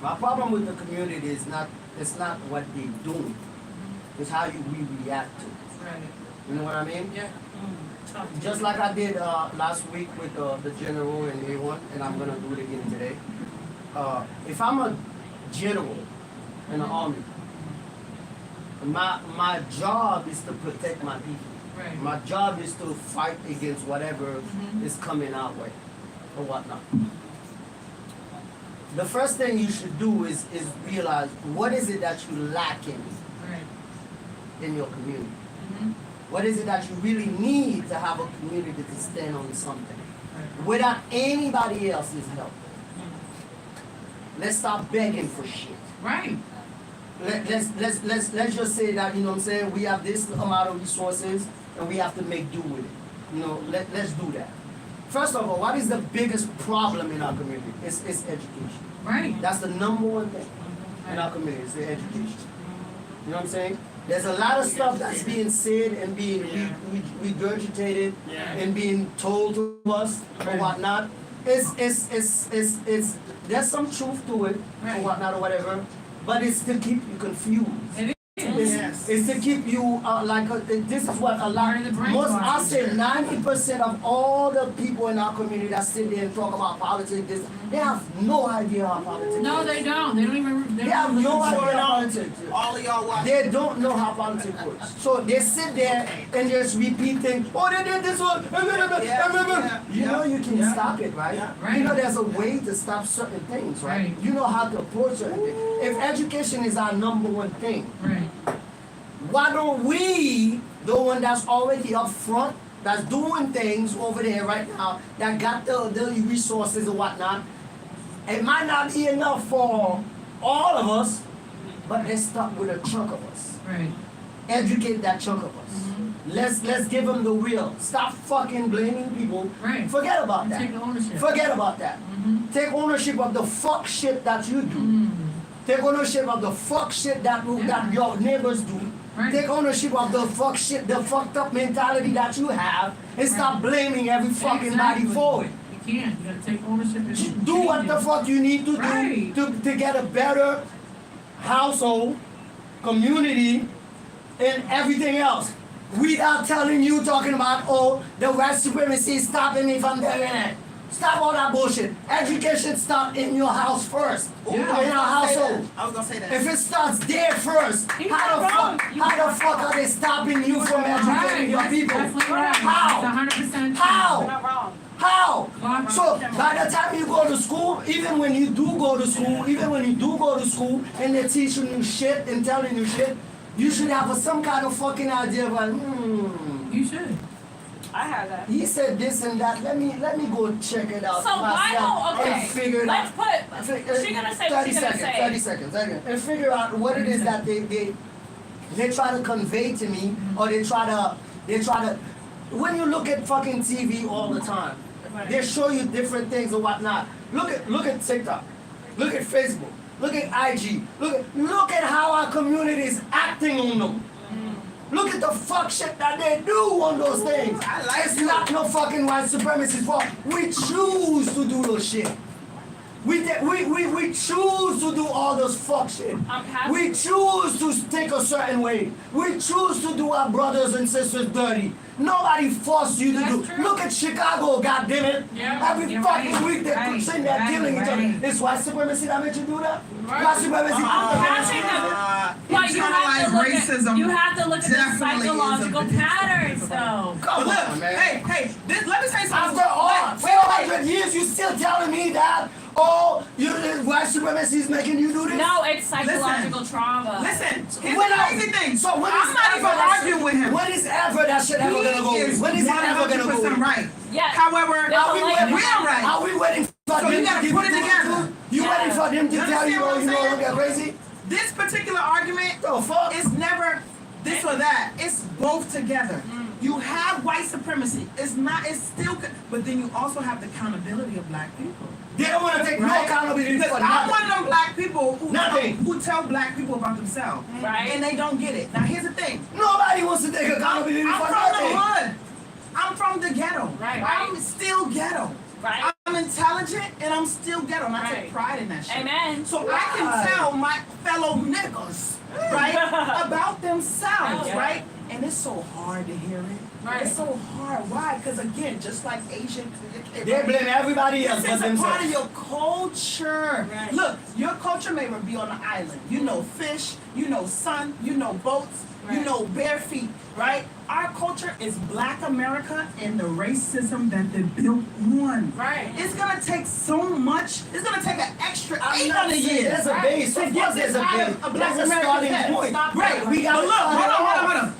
My problem with the community is not what they do. It's how we react to it. Right. You know what I mean? Yeah. Just like I did last week with the general and A1, and I'm gonna do it again today. If I'm a general in the army, my job is to protect my people. Right. My job is to fight against whatever is coming our way or whatnot. The first thing you should do is realize what is it that you're lacking in your community. What is it that you really need to have a community to stand on something without anybody else's help? Let's stop begging for shit. Right. Let's just say that, you know what I'm saying, we have this amount of resources and we have to make do with it. You know, let's do that. First of all, what is the biggest problem in our community? It's education. Right. That's the number one thing in our community, is the education. You know what I'm saying? There's a lot of stuff that's being said and being regurgitated and being told to us or whatnot. It's there's some truth to it or whatnot or whatever, but it's to keep you confused. It is. is to keep you this is what a lot Learn the brain most I wash. say 90% of all the people in our community that sit there and talk about politics, they have no idea how politics No, works. they don't. They don't even. They have no idea how politics works. All of y'all watch. They don't know how politics works. So they sit there and just repeat things. Oh, they did this one. You know you can stop it, right? Right. You know there's a way to stop certain things, right? Right. You know how to approach certain things. If education is our number one thing, Right. why don't we, the one that's already up front, that's doing things over there right now, that got the resources and whatnot, it might not be enough for all of us, but let's start with a chunk of us. Right. Educate that chunk of us. Let's give them the real. Stop fucking blaming people. Right. Forget about that. Take ownership. Forget about that. Take ownership of the fuck shit that you do. Take ownership of the fuck shit that your neighbors do. Right. Take ownership of the fuck shit, the fucked up mentality that you have, and stop blaming every fucking body for it. You can't. You gotta take ownership and Do what the fuck you need to do Right. to get a better household, community, and everything else. Without telling you, talking about, oh, the white supremacy is stopping me from doing it. Stop all that bullshit. Education starts in your house first. Ooh, In I was our gonna say household. that. I was gonna say that. If it starts there first, He's how not wrong. the fuck are they stopping you from educating your people? Definitely right. How? It's 100%. How? You're not wrong. How? Wow. So by the time you go to school, even when you do go to school, and they're teaching you shit and telling you shit, you should have some kind of fucking idea of like, You should. I have that. he said this and that. Let me go check it out So why myself don't, and figure it let's out. put, she gonna say what 30 she's gonna seconds, say. 30 seconds, and figure out what it is that they try to convey to me, or they try to. When you look at fucking TV all the time, they show you different things and whatnot. Look at TikTok, look at Facebook, look at IG, look at how our community is acting on them. Look at the fuck shit that they do on those things. I like It's you. not no fucking white supremacist fault. We choose to do those shit. We choose to do all those fuck shit. I'm happy. We choose to think a certain way. We choose to do our brothers and sisters dirty. Nobody forced you to That's do. true. Look at Chicago, goddammit. Yeah, Every you're fucking right. week they're Right, sitting there right, killing each other. right. It's white supremacy that made you do that? Right. White supremacy. Catching them. But you have to look racism at, you have to look at the definitely is a psychological big- patterns though. Come But on, look, man. hey, let me say something. After all, Wait, 400 years, you still telling me that, oh, white supremacy is making you do this? No, it's psychological trauma. Listen, here's When the I- crazy thing. So when I'm is not ever even that arguing shit- with him. When is ever that shit ever gonna go? He is When is it ever gonna go? 100% right. Yes. However, There's Are a we lane waiting? now. We're right. Are we waiting for So them you to gotta give put it you together. You Yeah. waiting for them to You tell you, understand what oh, I'm you know, saying? don't get crazy? this particular argument The fuck? is never this or that. It's both together. You have white supremacy. It's still, but then you also have the accountability of black people. They don't want to take no Right? accountability Because for I'm nothing. one of them black people Nothing. who tell black people about themselves. Right. And they don't get it. Now here's the thing. Nobody wants to take accountability I'm for from nothing. the hood. I'm from the ghetto. Right. I'm still ghetto. Right. I'm intelligent and I'm still ghetto. And I Right. take pride in that shit. Amen. So I Right. can tell my fellow niggas, right, about themselves, Yeah. right? And it's so hard to hear it. Right. It's so hard. Why? Because again, just like Asian, They blame everybody else this but is a part of themselves. your culture. Right. Look, your culture may be on the island. You know fish, you know sun, you know boats, you Right. know bare feet, right? Our culture is Black America and the racism that they built on. Right. It's gonna take so much. It's gonna take an extra I'm 800 not saying years. there's a Right. base. To Of get course this there's a out base. of a Black There's a American starting head. point. Stop Right. We But got look, hold on.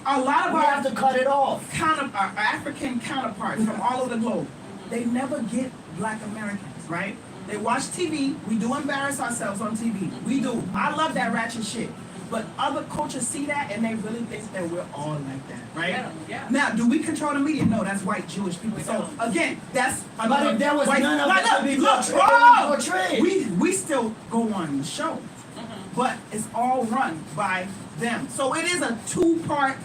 A lot of We have our to cut it off. our African counterparts from all over the globe, they never get Black Americans, right? They watch TV. We do embarrass ourselves on TV. We do. I love that ratchet shit. But other cultures see that and they really think that we're all like that, right? Yeah. Now, do we control the media? No, that's white Jewish people. We So don't. again, that's But if there was white, none of look, it to be look, portrayed. we still go on the show, but it's all run by them. So it is a two-part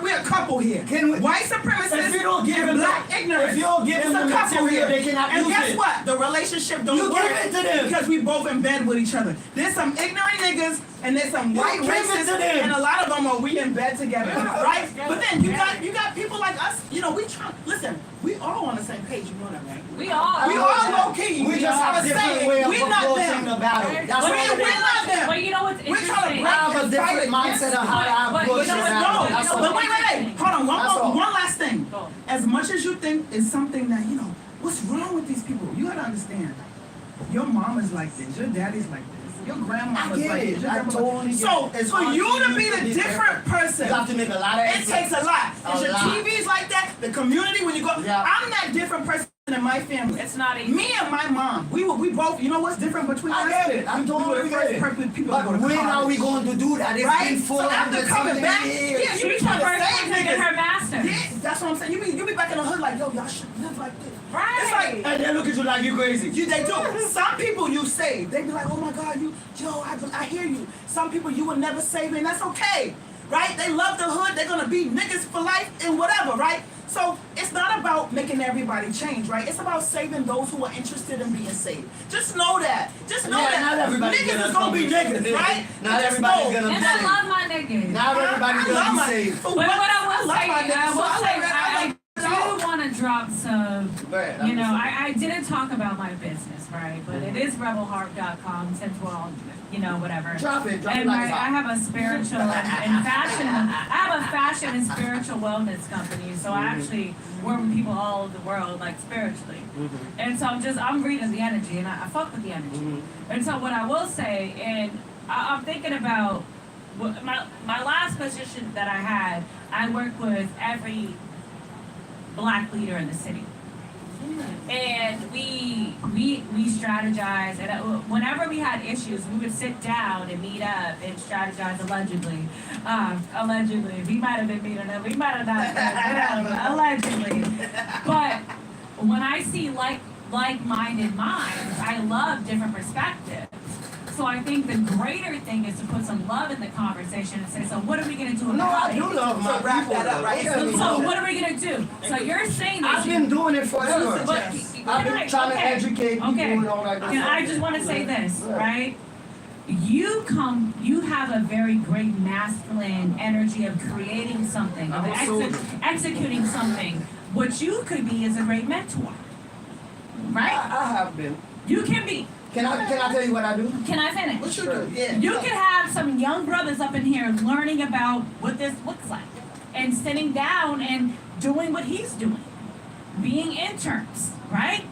We're a couple here. White supremacists If you don't give and them black ignorance. if you don't give it's them a the couple material, here. they cannot and use guess it. what? The relationship don't You work give it to them. because we both in bed with each other. There's some ignorant niggas and there's some white give it racists to them. and a lot of them are we in bed together, right? But then you got people like us. You know, we try. Listen, we all on the same page. You know that, right? We all. We all low key. We just have a different way of we not approaching them. the battle. That's But what it We're is. not them. But you know what's We're trying to interesting? break I have a different mindset of how I But approach You know the what? battle. No, That's all. but wait. Hold on. That's all. One last thing. Go. As much as you think is something that, you know, what's wrong with these people? You gotta understand. Your mom is like this. Your daddy's like this. Your grandma I is get like it. this. Your I grandma- totally get So, it. It's for hard you for to you be to the be different person, You have to make a lot of it effort. takes a lot. It's A your lot. TV's like that. The community, when you go, Yeah. I'm that different person in my family. It's not easy. Me and my mom, we both. You know what's different between us? I get it. I'm We were totally the get first it. people But to go to when are college. we going to do that? It's Right? been So after 400 coming something back, years. yeah, you be She's trying the to first save one to get her niggas. master's. Yeah, that's what I'm saying. You be back in the hood like, yo, y'all should live like this. Right. It's like, And they look at you like you crazy. they do. Some people you save. They be like, oh my God, I hear you. Some people you would never save, and that's okay, right? They love the hood. They're gonna be niggas for life and whatever, right? So it's not about making everybody change, right? It's about saving those who are interested in being saved. Just know that. Just know Yeah, that. not everybody's Niggas is gonna be niggas, right? Not Just everybody's know. gonna be And I saved. love my niggas. Not everybody's I gonna love be my- saved. For But what I will love say, my niggas. So I do want to drop some, Right, you know, I didn't talk about my business, right? But it is rebelheart.com, since we're all, you know, whatever. Drop it And like it's I hot. have a spiritual and fashion, I have a fashion and spiritual wellness company. So I actually work with people all over the world, like spiritually. And so I'm reading the energy and I fuck with the energy. And so what I will say, and I'm thinking about my last position that I had, I worked with every black leader in the city. And we strategized, and whenever we had issues, we would sit down and meet up and strategize allegedly. Allegedly. We might have been meeting up, we might have not been, allegedly. But when I see like-minded minds, I love different perspectives. So I think the greater thing is to put some love in the conversation and say, so what are we going to do No, about I it? do love my wrap people. that up, though. right? Don't get me So wrong. what are we gonna do? So you're saying that I've been doing it forever. But I've can been I- trying to okay. educate people Okay. and all that. And I just want to say this, right? You have a very great masculine energy of creating something, of I'm a soldier. executing something. What you could be is a great mentor, right? I have been. You can be. Can I tell you what I do? Can I finish? What you do? Yeah. You can have some young brothers up in here learning about what this looks like and sitting down and doing what he's doing, being interns, right?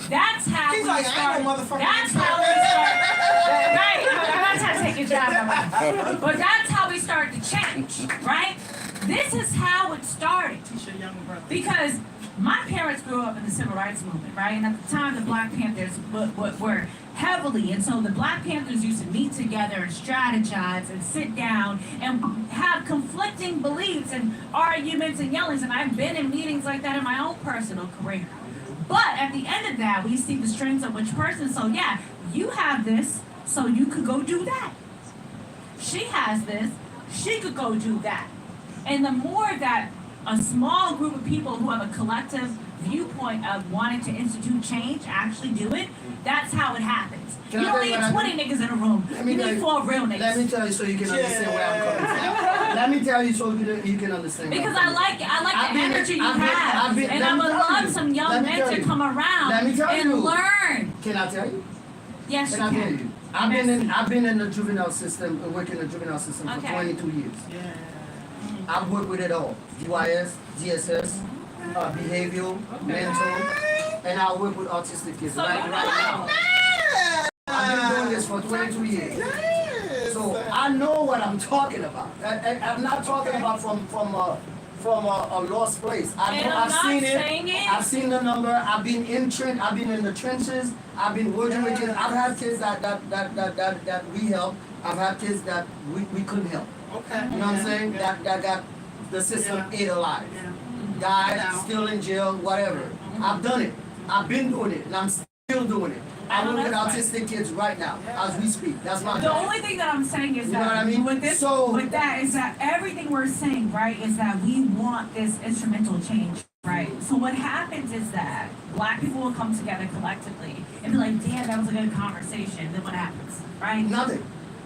That's how He's we like, start. I ain't no motherfucking That's intern. how we start. Right? I'm not trying to take your job, mama. But that's how we start to change, right? This is how it started. Teach your younger brother. Because my parents grew up in the civil rights movement, right? And at the time, the Black Panthers were heavily, and so the Black Panthers used to meet together and strategize and sit down and have conflicting beliefs and arguments and yellings. And I've been in meetings like that in my own personal career. But at the end of that, we see the strengths of which person. So yeah, you have this, so you could go do that. She has this, she could go do that. And the more that a small group of people who have a collective viewpoint of wanting to institute change actually do it, that's how it happens. Can You I don't tell you need what I 20 niggas in a room. Let me You tell need you- 4 real Let niggas. me tell you so you can understand where I'm coming from. Let me tell you so you can understand. where Because I'm I coming like I've the been- energy you I've been- have. I've been- And let I me would tell love you. some young Let me men tell to you. come around Let me tell and you. learn. from. Can I tell you? Yes, you Can I tell can. you? I've been in the juvenile system, working in the juvenile system for Okay. 22 years. Yeah. I've worked with it all. GYS, GSS, behavioral, mental, and I work with autistic kids So right you now. I've been doing this for 22 years. So I know what I'm talking about. I'm not talking about from a lost place. And I'm I've not seen saying it. I've seen the number. I've been in the trenches. I've been working with kids. I've had kids that we help. I've had kids that we couldn't help. Okay. You know what I'm saying? That got the system ate alive. Died, still in jail, whatever. I've done it. I've been doing it, and I'm still doing it. I Oh, work with that's autistic kids right now as we speak. That's my The job. only thing that I'm saying is You know that what I mean? with this, So- with that is that everything we're saying, right, is that we want this instrumental change, right? So what happens is that black people will come together collectively and be like, damn, that was a good conversation. Then what happens, right? Nothing.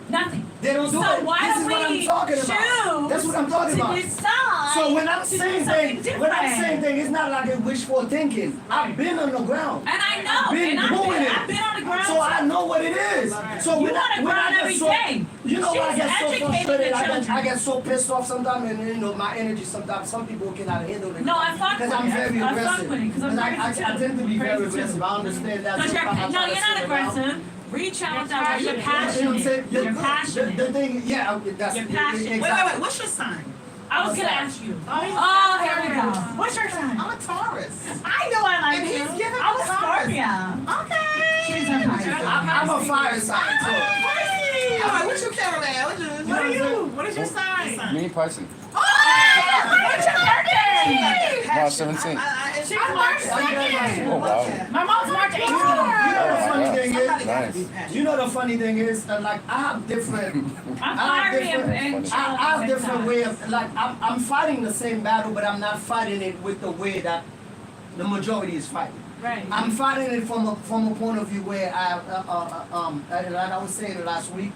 Nothing. They don't do So it. why This don't is what I'm we talking about. choose That's what I'm talking to about. decide So when I'm to do saying something things, when I'm different? saying things, it's not like a wishful thinking. I've been on the ground. And I know, I've been and doing it. I've been on the ground. So I know what it is. So You when on the ground get every so, day. you know, when I She's get so educating frustrated, the children. I get so pissed off sometimes, and you know, my energy sometimes. Some people cannot handle it. No, I fuck with because I'm it. very I fuck aggressive. with it, 'cause I'm I crazy too. tend to be very Crazy too. aggressive. I understand that. Because so I try no, to you're not sit around. aggressive. Reach out that way. You're You know what I'm passionate. saying? You're passionate. The thing, yeah, that's You're passionate. exactly. What's your sign? I was gonna ask you. Oh, Oh, here we go. What's your sign? I'm a Taurus. I know I like And you. he's giving I'm a me Taurus. Scorpio. Okay. She's a Pisces. I'm a fire sign too. All right, what you, Caroline? What are you? What is your sign? Me, Python. What's your birthday? March 17th. She's March 2nd. Oh, wow. My mom's March 18th. You know the funny God. thing Somebody is, gotta be Nice. passionate. you know the funny thing is, like I have different, I'm I have fiery and different, I have different way of like I'm fighting the same battle, but I'm not fighting it with the way that the majority is fighting. Right. I'm fighting it from a point of view where like I was saying last week,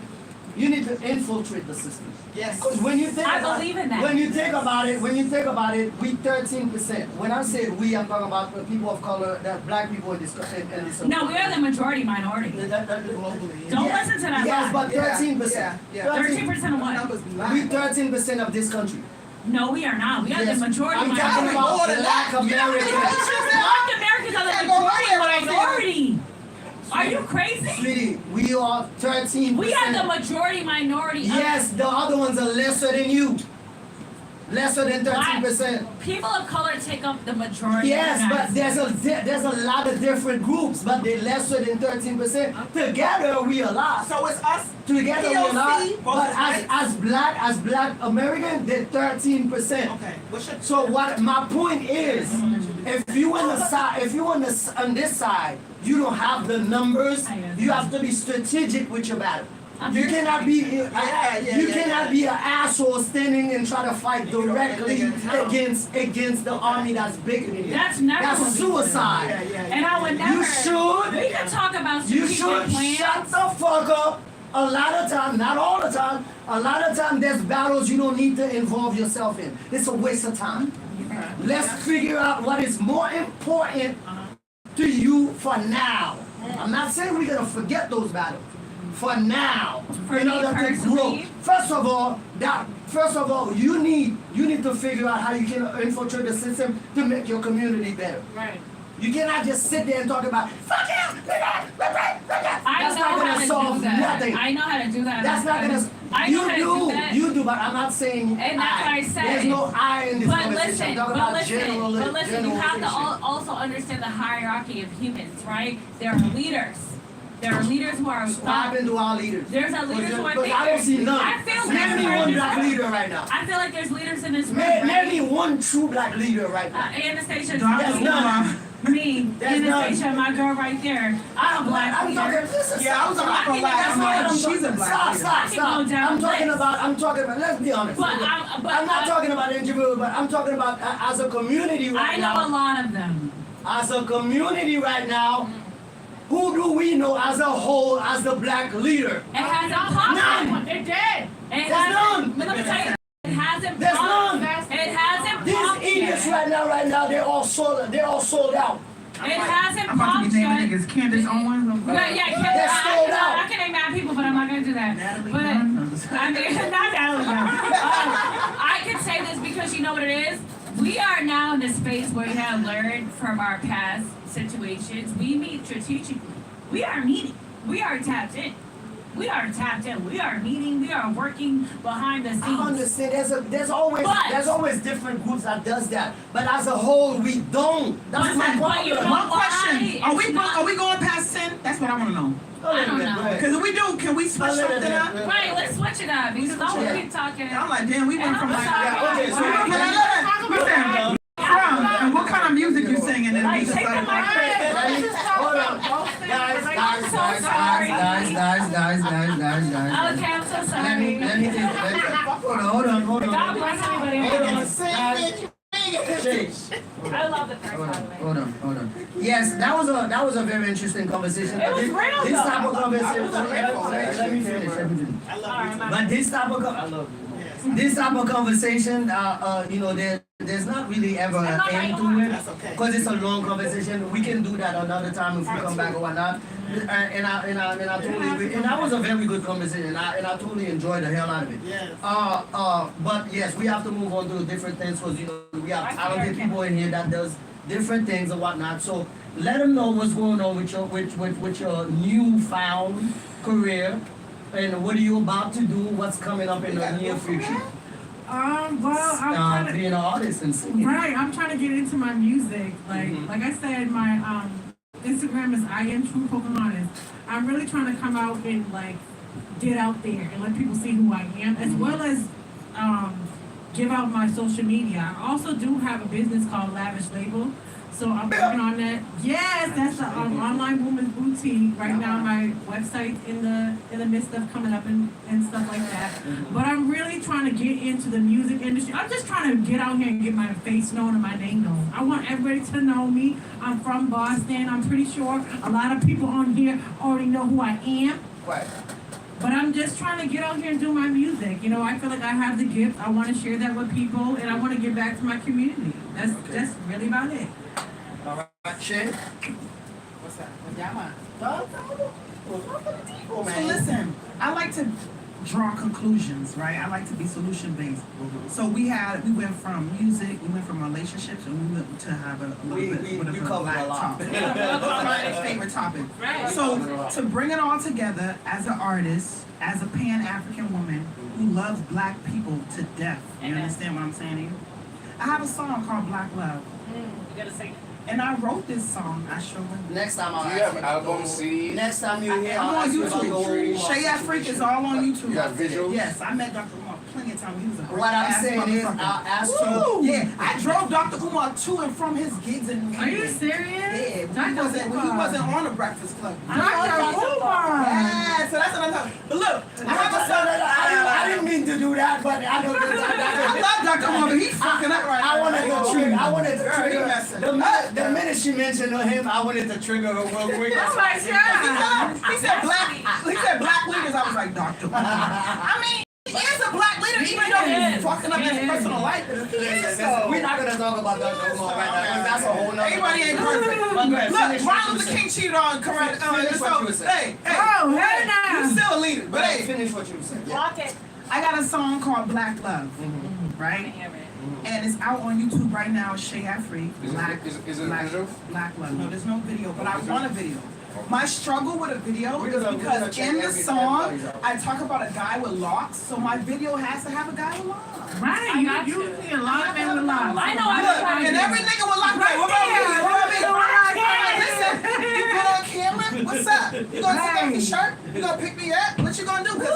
you need to infiltrate the system. Yes. Because when you think I about believe in that. when you think about it, we 13%. When I say we, I'm talking about the people of color, that black people in this in this. No, we are the majority minority. Globally. Don't listen to that Yes, lie. but 13%. Yeah. 13% of what? Numbers be We lying. 13% of this country. No, we are not. We are Yes. the majority I'm talking minority. about More than black that. You know what Americans. Black Americans are the can't go majority right there. minority. Are you crazy? Sweetie, we are 13%. We are the majority minority. of Yes, the other ones are lesser than you. Lesser than 13%. People of color take up the majority. Yes, of the but United there's a lot of different groups, but they're lesser than 13%. Together we are a lot. So it's us. Together we are a lot. POC But versus as black American, they're 13%. Okay. What's your? So what my point is, if you on the side, if you on this side, you don't have the numbers. You have to be strategic with your battle. You cannot be you cannot be an asshole standing and try to fight directly against the army that's bigger than you. That's never what we suicide. And I would never. You should. We can talk about You strategic should plans. shut the fuck up. A lot of time, not all the time, a lot of time there's battles you don't need to involve yourself in. It's a waste of time. Let's figure out what is more important to you for now. I'm not saying we're gonna forget those battles. For now, For in me order to grow. personally? First of all, you need to figure out how you can infiltrate the system to make your community better. Right. You cannot just sit there and talk about fuck you. I That's know not how gonna to solve do that. nothing. I know how to do that. That's not gonna. I know how to do that. You do, but I'm not saying. And that's what I said. There's no I in this But conversation. listen, I'm talking but about listen, you have to generalization. also understand the hierarchy of humans, right? There are leaders. There are leaders who are. What happened to our leaders? There's a leaders who are But I don't see none. I feel Name me one black leader right now. I feel like there's leaders in this room. Name right? me one true black leader right now. Anastasia, There's none. me, There's none. Anastasia, my girl right there. I'm a black I'm leader. talking. Listen, Yeah, I was stop. about to lie. That's I'm not like, what I'm she's a talking- black Stop, leader. stop, I can go stop. down I'm the talking list. about. Let's be honest. But I'm not talking about individual, but I'm talking about as a community right I know now. a lot of them. As a community right now, who do we know as a whole as the black leader? It hasn't popped. None. It did. There's none. Let me tell you, it hasn't There's popped. none. It hasn't These popped idiots yet. right now, they're all sold out. It hasn't I'm about to popped be naming yet. niggas Candace Owens. They're sold out. I can name mad people, but I'm not gonna do that. Natalie But Nunn. I'm just- I mean, not Natalie Nunn. I can say this because you know what it is. We are now in this space where we have learned from our past situations. We meet strategically. We are meeting. We are tapped in. We are tapped in. We are meeting. We are working behind the scenes. I understand. There's always different groups that does that. But as a whole, we don't. That's my But you know problem. One question: why? Are we going past sin? That's what I want to know. I don't know. Because if we do, can we switch something up? Right, let's switch it up because I want to keep talking. I'm like, damn, we went from like. okay, so Listen, and what kind of music you singing? And we just Take the like, mic. Hold on. sorry. guys. Okay, I'm so sorry. Let me hold on. God bless everybody. Shay, I love the first one. hold on. Yes, that was a very interesting conversation. It was real, This though. type of conversation. Let me finish. I love you too. But this type of this type of conversation, there's not really ever an end to it That's okay. because it's a long conversation. We can do that another time if we come back or whatnot. And I totally agree. And that was a very good conversation. And I totally enjoyed the hell out of it. Yes. But yes, we have to move on to different things because we have talented people in here that does different things and whatnot. So let them know what's going on with your newfound career. And what are you about to do? What's coming up in the near future? Well, I'm trying to, Being an artist and singing. right, I'm trying to get into my music. Like I said, my Instagram is I am True Pocahontas. I'm really trying to come out and like get out there and let people see who I am, as well as give out my social media. I also do have a business called Lavish Label. So I'm working on that. Yes, that's the online woman's boutique. Right now my website's in the midst of coming up and stuff like that. But I'm really trying to get into the music industry. I'm just trying to get out here and get my face known and my name known. I want everybody to know me. I'm from Boston. I'm pretty sure a lot of people on here already know who I am. Right. But I'm just trying to get out here and do my music. I feel like I have the gift. I want to share that with people, and I want to give back to my community. That's really about it. All right, Shay. What's that? Llama. Oh, So listen, I like to draw conclusions, right? I like to be solution based. So we went from music, we went from relationships, and we went to have a little bit of a covered black a lot. topic. My favorite topic. Right. So to bring it all together as an artist, as a Pan-African woman who loves black people to death. You Amen. understand what I'm saying to you? I have a song called Black Love. You gotta sing it. And I wrote this song, I sure would. Next time I'll Do you ask have you album, about CD? Next time you're here, I'm I'll on ask you about the whole YouTube. Shay Afrique is all on YouTube. You got visuals? Yes, I met Dr. Umar plenty of times. He was a great What I'm ass saying is, motherfucker. I'll ask So, you. yeah, I drove Dr. Umar to and from his gigs in New Are you York. serious? Yeah, when he wasn't on the Breakfast Club. Dr. Umar. Yeah, so that's what I'm talking. But look, I have a son. I didn't mean to do that, but I know I love Dr. Umar, but he's fucking up right now. I wanted to trigger. Girl, he messing. The minute she mentioned him, I wanted to trigger her real quick. Oh my God. He said black leaders. I was like, Dr. Umar. I mean, he is a black leader, even though he's fucking up his personal life. He is, though. We're not gonna talk about Dr. Umar right now because that's a whole nother. Everybody ain't perfect. But go ahead, Look, finish what Martin you Luther were King cheated on correct. Finish what you were saying. Hey, Oh, hey now. you still a leader, but hey, Finish what you were saying. Block it. I got a song called Black Love, right? And it's out on YouTube right now. Shay Afrique. Is it a visual? Black Love. No, there's no video, but I want a video. My struggle with a video We're is gonna because check in the everything song, everybody's out. I talk about a guy with locks, so my video has to have a guy with locks. Right, you see a lot of men with locks. I know, Look, and every nigga with locks. Like, what about me? What about me? Hey, listen, you good on camera? What's up? You gonna take off your shirt? You gonna pick me up? What you gonna do? 'Cause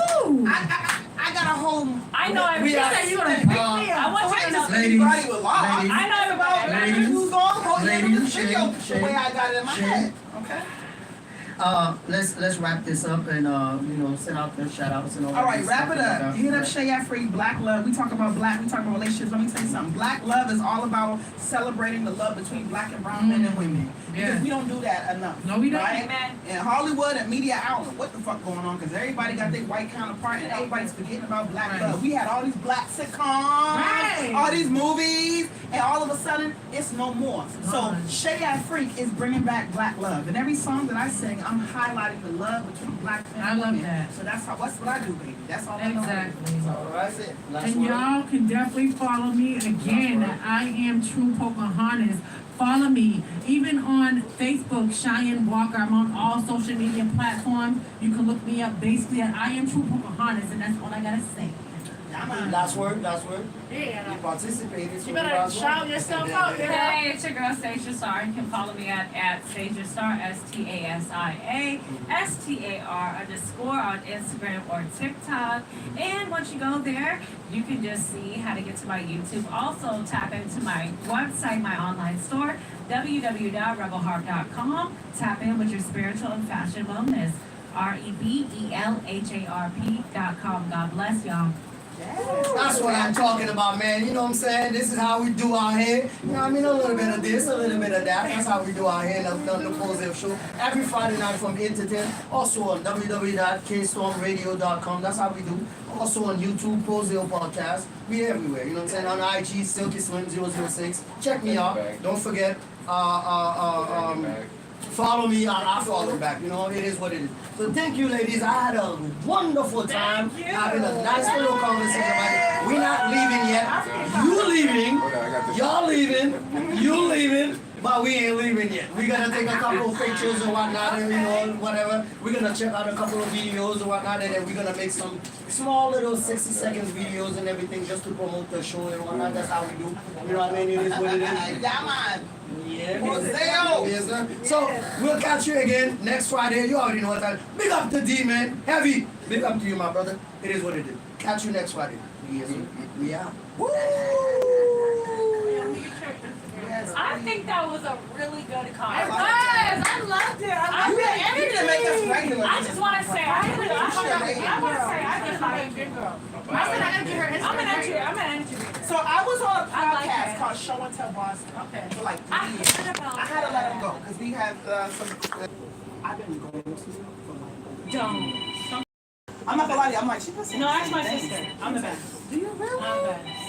I got a whole. I know everything. are- You gonna pick me I up. want you to Ain't know. just Ladies, anybody with locks. ladies. I know everybody. Ladies, Who's on? Oh, yeah, look at the ladies, video. Shay, The way I got it in my Shay. head. Okay. Let's wrap this up and send out the shout outs and all that. All right, good wrap stuff it up. like that. Hit up Shay Afrique, Black Love. We talk about black, we talk about relationships. Let me tell you something. Black love is all about celebrating the love between black and brown men and women. Because Yeah. we don't do that enough. No, we don't. Right? Amen. In Hollywood and media, I don't know what the fuck going on because everybody got their white counterpart and everybody's forgetting about black Right. love. We had all these black sitcoms, Right. all these movies, and all of a sudden it's no more. So Uh-uh. Shay Afrique is bringing back black love. And every song that I sing, I'm highlighting the love between black men I and love women. that. So that's what I do, baby. That's all I know. Exactly. So that's it. Last And word. y'all can definitely follow me again at I am True Pocahontas. Follow me even on Facebook, Cheyenne Walker. I'm on all social media platforms. You can look me up basically at I am True Pocahontas, and that's all I gotta say. Last word. Yeah. You participated. so You better last word. shout yourself out there. Hey, it's your girl Stasia Star. You can follow me at Stasia Star, STASIA, STAR_ on Instagram or TikTok. And once you go there, you can just see how to get to my YouTube. Also, tap into my website, my online store, www.rebelheart.com. Tap in with your spiritual and fashion wellness. REBELHARP.com. God bless y'all. That's what I'm talking about, man. You know what I'm saying? This is how we do out here. You know what I mean? A little bit of this, a little bit of that. That's how we do out here on the Pozew Show. Every Friday night from 8 to 10. Also on www.kstormradio.com. That's how we do. Also on YouTube, Pozew Podcast. We everywhere. You know what I'm saying? On IG, Silky Slim 006. Check me out. Don't forget. Follow me, I'll follow back. You know, it is what it is. So thank you, ladies. I had a wonderful time having a nice little conversation. We're not leaving yet. You leaving, y'all leaving, you leaving, but we ain't leaving yet. We're gonna take a couple of pictures or whatnot, and, you know, whatever. We're gonna check out a couple of videos or whatnot, and then we're gonna make some small little 60 seconds videos and everything just to promote the show and whatnot. That's how we do. You know what I mean? It is what it is. Yeah, yes, sir. So we'll catch you again next Friday. You already know what time. Big up to D, man. Heavy. Big up to you, my brother. It is what it is. Catch you next Friday. Yes, sir. We out. Woo! I think that was a really good conversation. I loved it. I loved it. You need to make us regular. I just want to say, I just like a good girl. I'm gonna enter her Instagram. I'm an entry. So I was on a I like podcast that. called Show and Tell Boston. Okay. For like 3 years. I had to let him go because we had some. I've been going to for like. Don't. I'm not gonna lie to you. I'm like, she doesn't. No, that's my sister. I'm the best. Do you really? I'm the best.